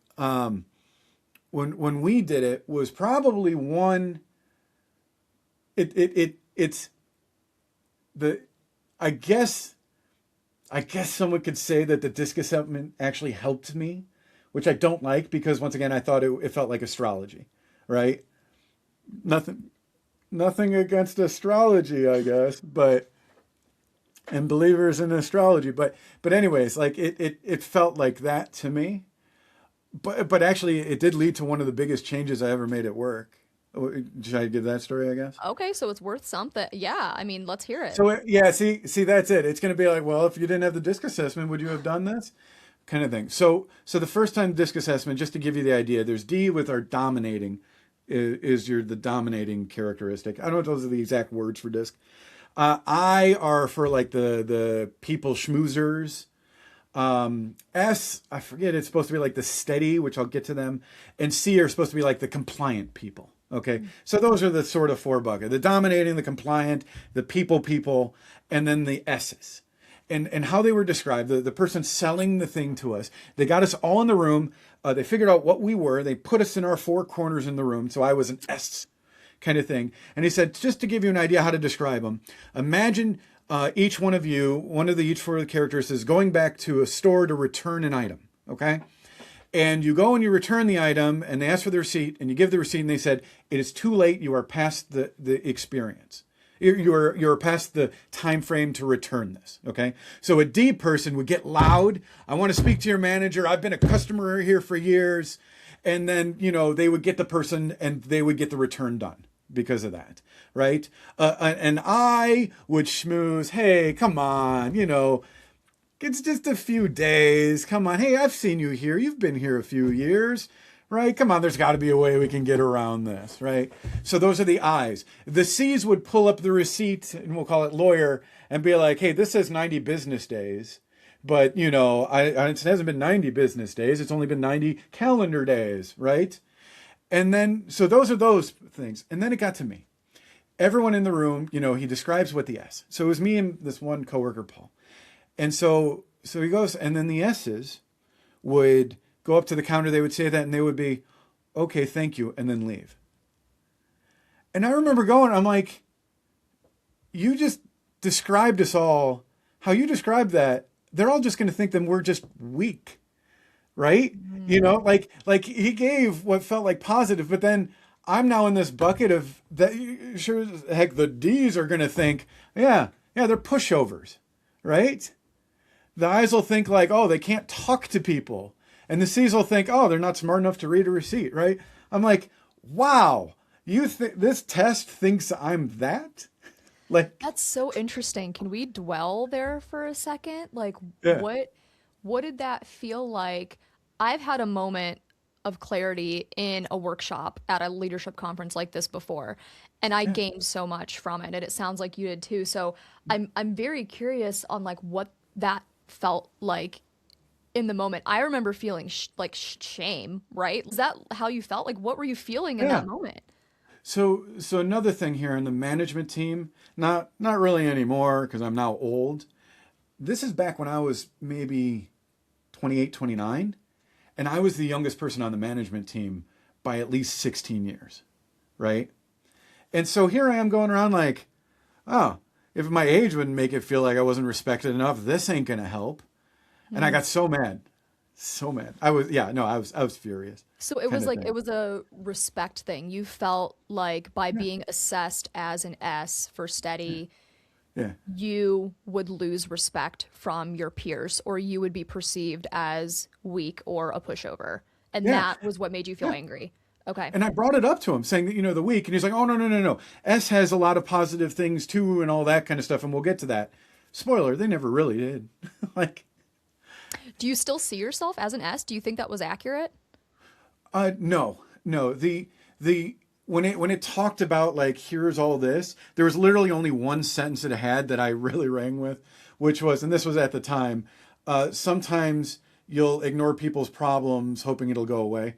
Speaker 2: When we did it was probably one. It's the. I guess someone could say that the disc assessment actually helped me, which I don't like, because once again I thought it felt like astrology, right? Nothing against astrology, I guess, but and believers in astrology, but anyways, like it felt like that to me. But actually, it did lead to one of the biggest changes I ever made at work. Should I give that story, I guess?
Speaker 1: Okay, so it's worth something. Yeah, I mean, let's hear it.
Speaker 2: So yeah, see, that's it. It's going to be like, well, if you didn't have the disc assessment, would you have done this? Kind of thing. So the first time disc assessment, just to give you the idea, there's D with our dominating, is your the dominating characteristic. I don't know if those are the exact words for disc. I are for like the people schmoozers. S, I forget, it's supposed to be like the steady, which I'll get to them. And C are supposed to be like the compliant people. Okay. So those are the sort of four bucket, the dominating, the compliant, the people, and then the S's. And how they were described, the person selling the thing to us, they got us all in the room. They figured out what we were. They put us in our four corners in the room. So I was an S kind of thing. And he said, just to give you an idea how to describe them, imagine each one of you, one of the each four of the characters is going back to a store to return an item. Okay. And you go and you return the item and they ask for the receipt and you give the receipt and they said, it is too late. You are past the experience. You're past the time frame to return this. Okay. So a D person would get loud. I want to speak to your manager. I've been a customer here for years. And then, they would get the person and they would get the return done because of that. Right. And I would schmooze. Hey, come on. It's just a few days. Come on. Hey, I've seen you here. You've been here a few years. Right? Come on, there's got to be a way we can get around this, right? So those are the I's. The C's would pull up the receipt, and we'll call it lawyer, and be like, hey, this says 90 business days. But, it hasn't been 90 business days. It's only been 90 calendar days, right? And then, so those are those things. And then it got to me. Everyone in the room, he describes what the S. So it was me and this one coworker, Paul. And so he goes, and then the S's would go up to the counter, they would say that, and they would be, okay, thank you, and then leave. And I remember going, I'm like, you just described us all, how you described that, they're all just going to think that we're just weak, right? Like he gave what felt like positive, but then I'm now in this bucket of that. Sure as heck, the D's are going to think, yeah, they're pushovers, right? The I's will think like, oh, they can't talk to people. And the C's will think, oh, they're not smart enough to read a receipt, right? I'm like, wow, this test thinks I'm that? Like,
Speaker 1: That's so interesting. Can we dwell there for a second? Like,
Speaker 2: yeah,
Speaker 1: what did that feel like? I've had a moment of clarity in a workshop at a leadership conference like this before, and I gained so much from it, and it sounds like you did too. So I'm very curious on like what that felt like in the moment. I remember feeling shame, right? Is that how you felt? Like, what were you feeling in
Speaker 2: yeah.
Speaker 1: that moment?
Speaker 2: So another thing here in the management team, not really anymore because I'm now old. This is back when I was maybe 28, 29, and I was the youngest person on the management team by at least 16 years, right? And so here I am going around like, oh, if my age wouldn't make it feel like I wasn't respected enough, this ain't going to help. And I got so mad. So mad. I was furious.
Speaker 1: So it
Speaker 2: Kind
Speaker 1: was
Speaker 2: of
Speaker 1: like
Speaker 2: thing.
Speaker 1: it was a respect thing. You felt like by
Speaker 2: Yeah.
Speaker 1: being assessed as an S for steady,
Speaker 2: Yeah.
Speaker 1: you would lose respect from your peers, or you would be perceived as weak or a pushover. And
Speaker 2: Yeah.
Speaker 1: that was what made you feel
Speaker 2: Yeah.
Speaker 1: angry. Okay.
Speaker 2: And I brought it up to him saying that, the week. And he's like, oh, no, no, no, no. S has a lot of positive things too and all that kind of stuff. And we'll get to that. Spoiler, they never really did. Like,
Speaker 1: Do you still see yourself as an S? Do you think that was accurate?
Speaker 2: no, no. The when it talked about like here's all this, there was literally only one sentence it had that I really rang with, which was, and this was at the time, sometimes you'll ignore people's problems hoping it'll go away.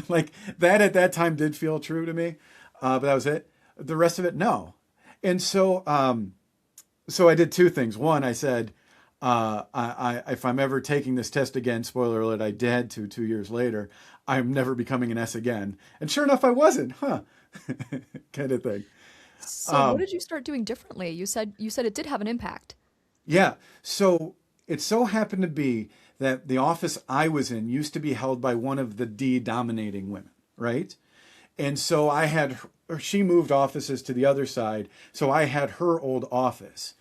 Speaker 2: Like that at that time did feel true to me, but that was it. The rest of it, no. And so I did two things. One, I said, if I'm ever taking this test again, spoiler alert, I did 2 years later, I'm never becoming an S again. And sure enough, I wasn't, huh? Kind of thing.
Speaker 1: So what did you start doing differently? You said it did have an impact.
Speaker 2: Yeah. So it so happened to be that the office I was in used to be held by one of the D dominating women, right? And so she moved offices to the other side. So I had her old office.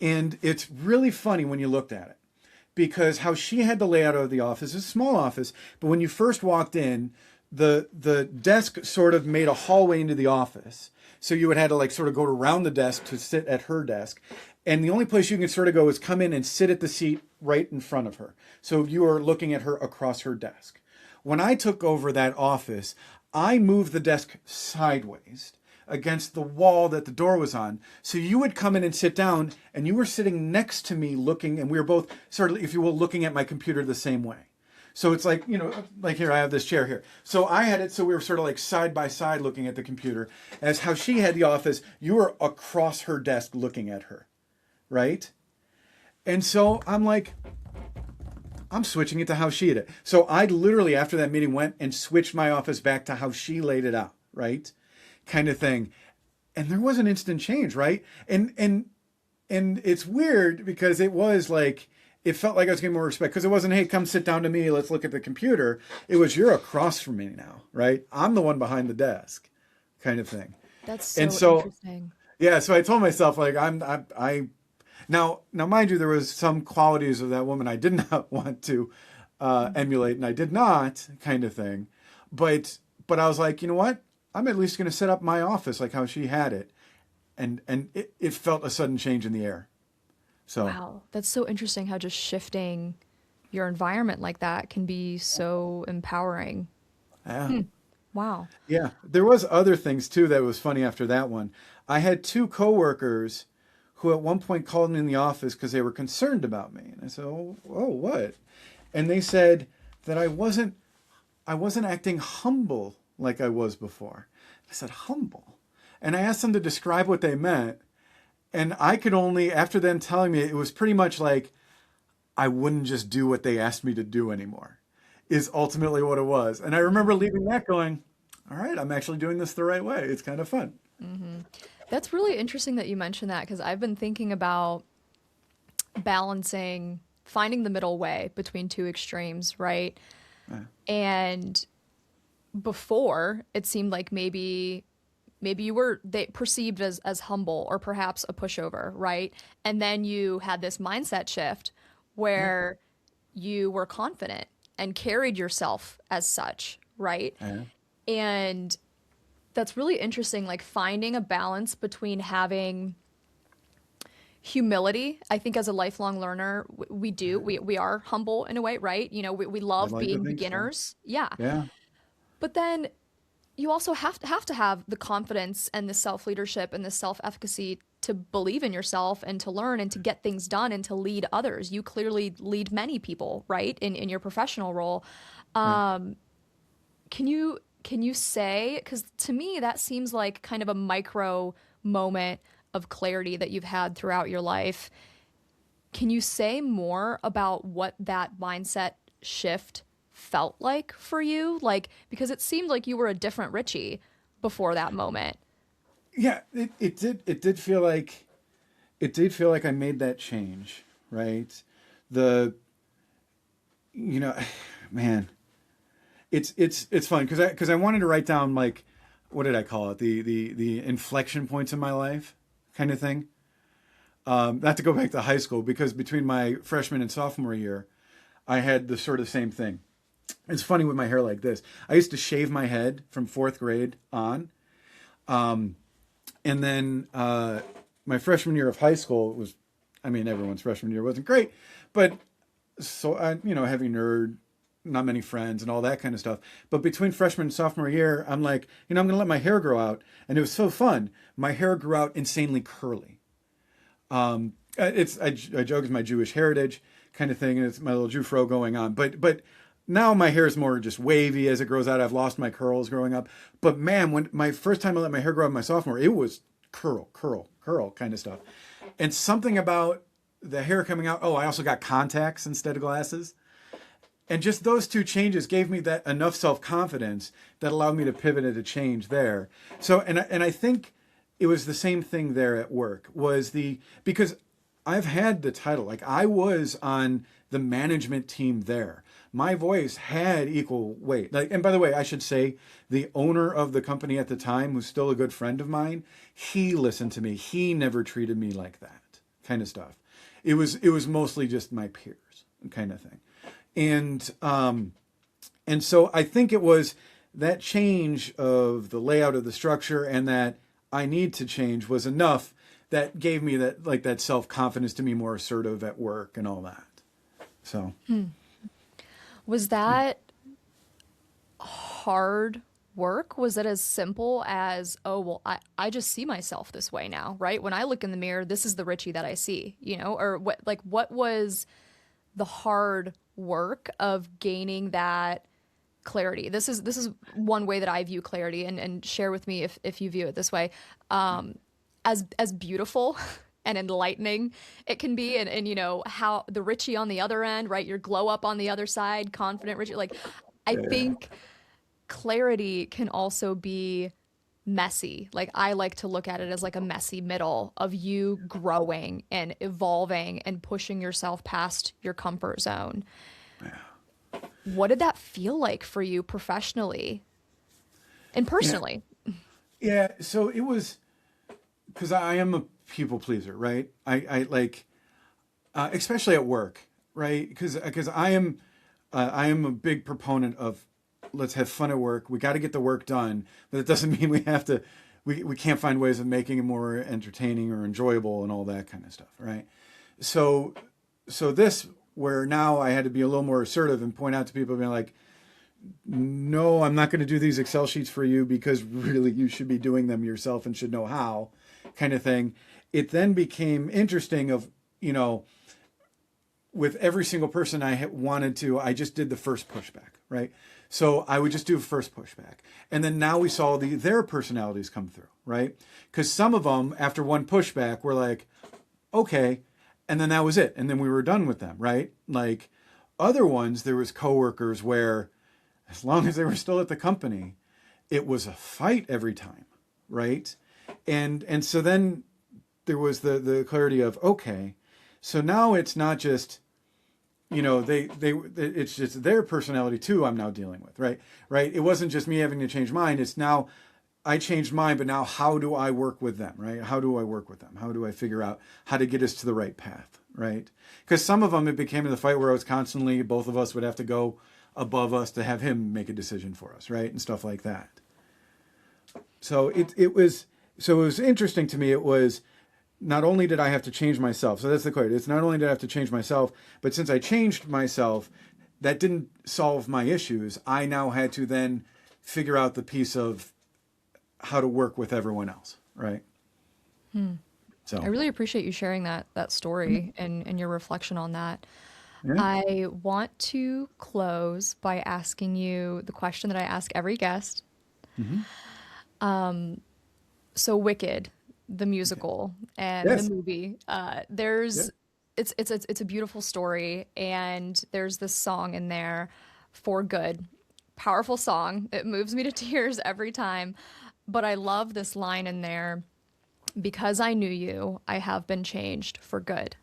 Speaker 2: And it's really funny when you looked at it because how she had the layout of the office is a small office. But when you first walked in, the desk sort of made a hallway into the office. So you would have to like sort of go around the desk to sit at her desk. And the only place you can sort of go is come in and sit at the seat right in front of her. So you are looking at her across her desk. When I took over that office, I moved the desk sideways against the wall that the door was on. So you would come in and sit down, and you were sitting next to me looking, and we were both sort of, if you will, looking at my computer the same way. So it's like, like here, I have this chair here. So I had it, so we were sort of like side by side looking at the computer. As how she had the office, you were across her desk looking at her, right? And so I'm like, I'm switching it to how she did it. So I literally, after that meeting, went and switched my office back to how she laid it out, right? Kind of thing. And there was an instant change, right? And it's weird because it was like, it felt like I was getting more respect because it wasn't, hey, come sit down to me, let's look at the computer. It was, you're across from me now, right? I'm the one behind the desk, kind of thing.
Speaker 1: That's so, interesting.
Speaker 2: Yeah, so I told myself, like, now, mind you, there was some qualities of that woman I did not want to emulate, and I did not, kind of thing. But I was like, you know what? I'm at least going to set up my office like how she had it, and it felt a sudden change in the air. So
Speaker 1: wow, that's so interesting how just shifting your environment like that can be so empowering.
Speaker 2: yeah,
Speaker 1: Wow.
Speaker 2: yeah. There was other things too that was funny after that one. I had two coworkers who at one point called me in the office because they were concerned about me. And I said, oh, what? And they said that I wasn't acting humble like I was before. I said, humble? And I asked them to describe what they meant. And I could only, after them telling me, it was pretty much like, I wouldn't just do what they asked me to do anymore, is ultimately what it was. And I remember leaving that going, all right, I'm actually doing this the right way. It's kind of fun.
Speaker 1: That's really interesting that you mentioned that because I've been thinking about balancing, finding the middle way between two extremes, right?
Speaker 2: Yeah.
Speaker 1: And before, it seemed like maybe you were perceived as humble or perhaps a pushover, right? And then you had this mindset shift where you were confident and carried yourself as such, right?
Speaker 2: Yeah.
Speaker 1: And that's really interesting, like finding a balance between having humility. I think as a lifelong learner, we are humble in a way, right? We
Speaker 2: I
Speaker 1: love
Speaker 2: like to
Speaker 1: being
Speaker 2: think so.
Speaker 1: beginners. Yeah.
Speaker 2: Yeah.
Speaker 1: But then you also have to have the confidence and the self-leadership and the self-efficacy to believe in yourself and to learn and to get things done and to lead others. You clearly lead many people, right? In your professional role.
Speaker 2: Yeah.
Speaker 1: Can you say, because to me that seems like kind of a micro moment of clarity that you've had throughout your life. Can you say more about what that mindset shift felt like for you? Like, because it seemed like you were a different Richie before that moment.
Speaker 2: Yeah, it did feel like I made that change, right? The man, it's fun because I wanted to write down, like, what did I call it? The inflection points in my life, kind of thing. Not to go back to high school, because between my freshman and sophomore year, I had the sort of same thing. It's funny with my hair like this. I used to shave my head from fourth grade on. And then my freshman year of high school was, everyone's freshman year wasn't great, but so heavy nerd, not many friends and all that kind of stuff. But between freshman and sophomore year, I'm like, I'm going to let my hair grow out. And it was so fun. My hair grew out insanely curly. I joke it's my Jewish heritage kind of thing. And it's my little Jew fro going on. But now my hair is more just wavy as it grows out. I've lost my curls growing up. But man, when my first time I let my hair grow out in my sophomore, it was curl kind of stuff. And something about the hair coming out. Oh, I also got contacts instead of glasses. And just those two changes gave me that enough self-confidence that allowed me to pivot at a change there. So, and I think it was the same thing there at work, because I've had the title, like I was on the management team there. My voice had equal weight. Like, and by the way, I should say the owner of the company at the time, who's still a good friend of mine, he listened to me. He never treated me like that kind of stuff. It was mostly just my peers kind of thing. And so I think it was that change of the layout of the structure and that I need to change was enough that gave me that, like, that self-confidence to be more assertive at work and all that. So,
Speaker 1: Was that hard work? Was it as simple as, oh, well, I just see myself this way now, right? When I look in the mirror, this is the Richie that I see, you know? Or what was the hard work of gaining that clarity? This is one way that I view clarity, and share with me if you view it this way. As beautiful and enlightening it can be, and you know, how the Richie on the other end, right? Your glow up on the other side, confident Richie. Like, I think clarity can also be messy. Like, I like to look at it as like a messy middle of you growing and evolving and pushing yourself past your comfort zone. What did that feel like for you professionally and personally?
Speaker 2: yeah, so it was, because I am a people pleaser, right? I like, especially at work, right? Because I am a big proponent of, let's have fun at work. We got to get the work done, but it doesn't mean we have to. We can't find ways of making it more entertaining or enjoyable and all that kind of stuff, right? So this, where now I had to be a little more assertive and point out to people, being like, no, I'm not going to do these Excel sheets for you because really you should be doing them yourself and should know how, kind of thing. It then became interesting of, you know, with every single person wanted to, I just did the first pushback, right? So I would just do a first pushback. And then now we saw their personalities come through, right? Because some of them, after one pushback, were like, okay. And then that was it. And then we were done with them, right? Like, other ones, there was coworkers where, as long as they were still at the company, it was a fight every time, right? And so then there was the clarity of, okay, so now it's not just, you know, it's just their personality too I'm now dealing with, right? It wasn't just me having to change mine. It's now I changed mine, but now how do I work with them, right? How do I work with them? How do I figure out how to get us to the right path, right? Because some of them, it became in the fight where I was constantly, both of us would have to go above us to have him make a decision for us, right? And stuff like that. So it was interesting to me. It was, not only did I have to change myself, so that's the clarity. It's not only did I have to change myself, but since I changed myself, that didn't solve my issues. I now had to then figure out the piece of how to work with everyone else, right? So
Speaker 1: I really appreciate you sharing that story and your reflection on that.
Speaker 2: yeah.
Speaker 1: I want to close by asking you the question that I ask every guest. So Wicked, the musical and
Speaker 2: Yes.
Speaker 1: the movie, there's it's a beautiful story, and there's this song in there, For Good. Powerful song. It moves me to tears every time. But I love this line in there, because I knew you, I have been changed for good.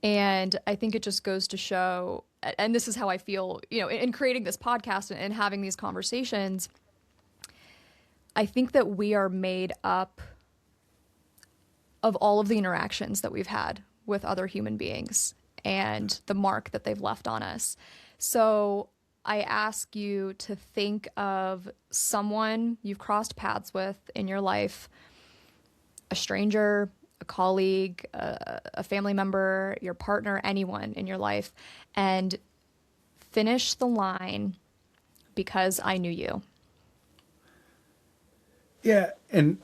Speaker 1: And I think it just goes to show, and this is how I feel, you know, in creating this podcast and having these conversations, I think that we are made up of all of the interactions that we've had with other human beings and the mark that they've left on us. So I ask you to think of someone you've crossed paths with in your life, a stranger, a colleague, a family member, your partner, anyone in your life, and finish the line, because I knew you.
Speaker 2: Yeah, and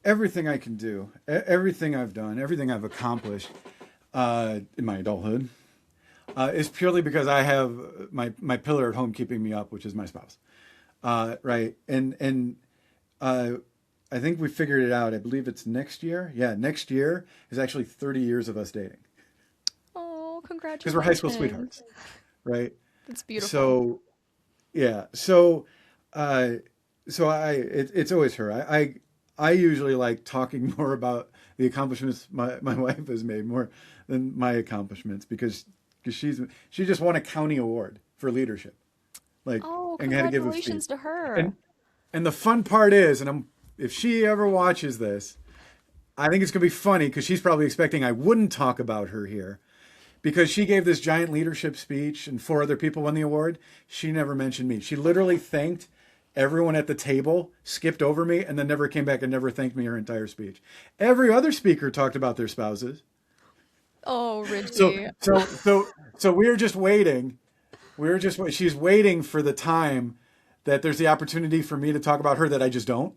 Speaker 2: everything I can do, everything I've done, everything I've accomplished in my adulthood is purely because I have my pillar at home keeping me up, which is my spouse, right? And I think we figured it out. I believe it's next year. Yeah, next year is actually 30 years of us dating.
Speaker 1: Oh, congratulations.
Speaker 2: Because we're high school sweethearts, right?
Speaker 1: That's beautiful.
Speaker 2: So, yeah. It's always her. I usually like talking more about the accomplishments my wife has made more than my accomplishments, because she just won a county award for leadership. Like,
Speaker 1: Oh,
Speaker 2: and had to give a
Speaker 1: congratulations
Speaker 2: speech.
Speaker 1: to her.
Speaker 2: And the fun part is, if she ever watches this, I think it's gonna be funny, because she's probably expecting I wouldn't talk about her here. because she gave this giant leadership speech and 4 other people won the award. She never mentioned me. She literally thanked everyone at the table, skipped over me, and then never came back and never thanked me her entire speech. Every other speaker talked about their spouses.
Speaker 1: Oh, Richie.
Speaker 2: So we were just waiting. She's waiting for the time that there's the opportunity for me to talk about her that I just don't.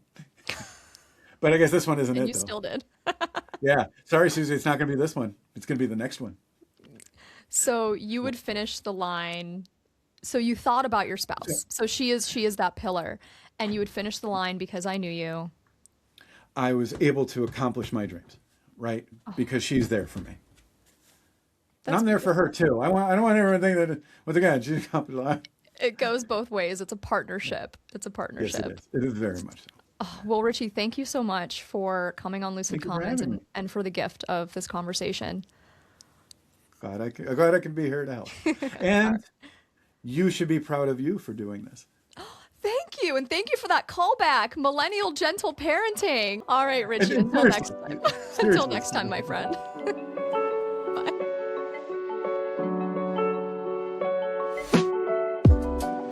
Speaker 2: But I guess this one isn't
Speaker 1: And
Speaker 2: it,
Speaker 1: you
Speaker 2: though.
Speaker 1: still did.
Speaker 2: Yeah. Sorry, Susie. It's not going to be this one. It's going to be the next one.
Speaker 1: So you would finish the line. So you thought about your spouse. So she is that pillar. And you would finish the line because I knew you.
Speaker 2: I was able to accomplish my dreams, right? Because she's there for me. And I'm there for her too. I don't want everyone to think that, once again, she's accomplished a lot.
Speaker 1: It goes both ways. It's a partnership. It's a partnership.
Speaker 2: Yes, it is. It is very much so.
Speaker 1: Well, Richie, thank you so much for coming on Lucid
Speaker 2: Thank you for
Speaker 1: Commons
Speaker 2: having me.
Speaker 1: and for the gift of this conversation.
Speaker 2: Glad I can be here to help. And you should be proud of you for doing this.
Speaker 1: Thank you. And thank you for that callback. Millennial gentle parenting. All right, Richie, until next time. Until next time, my friend.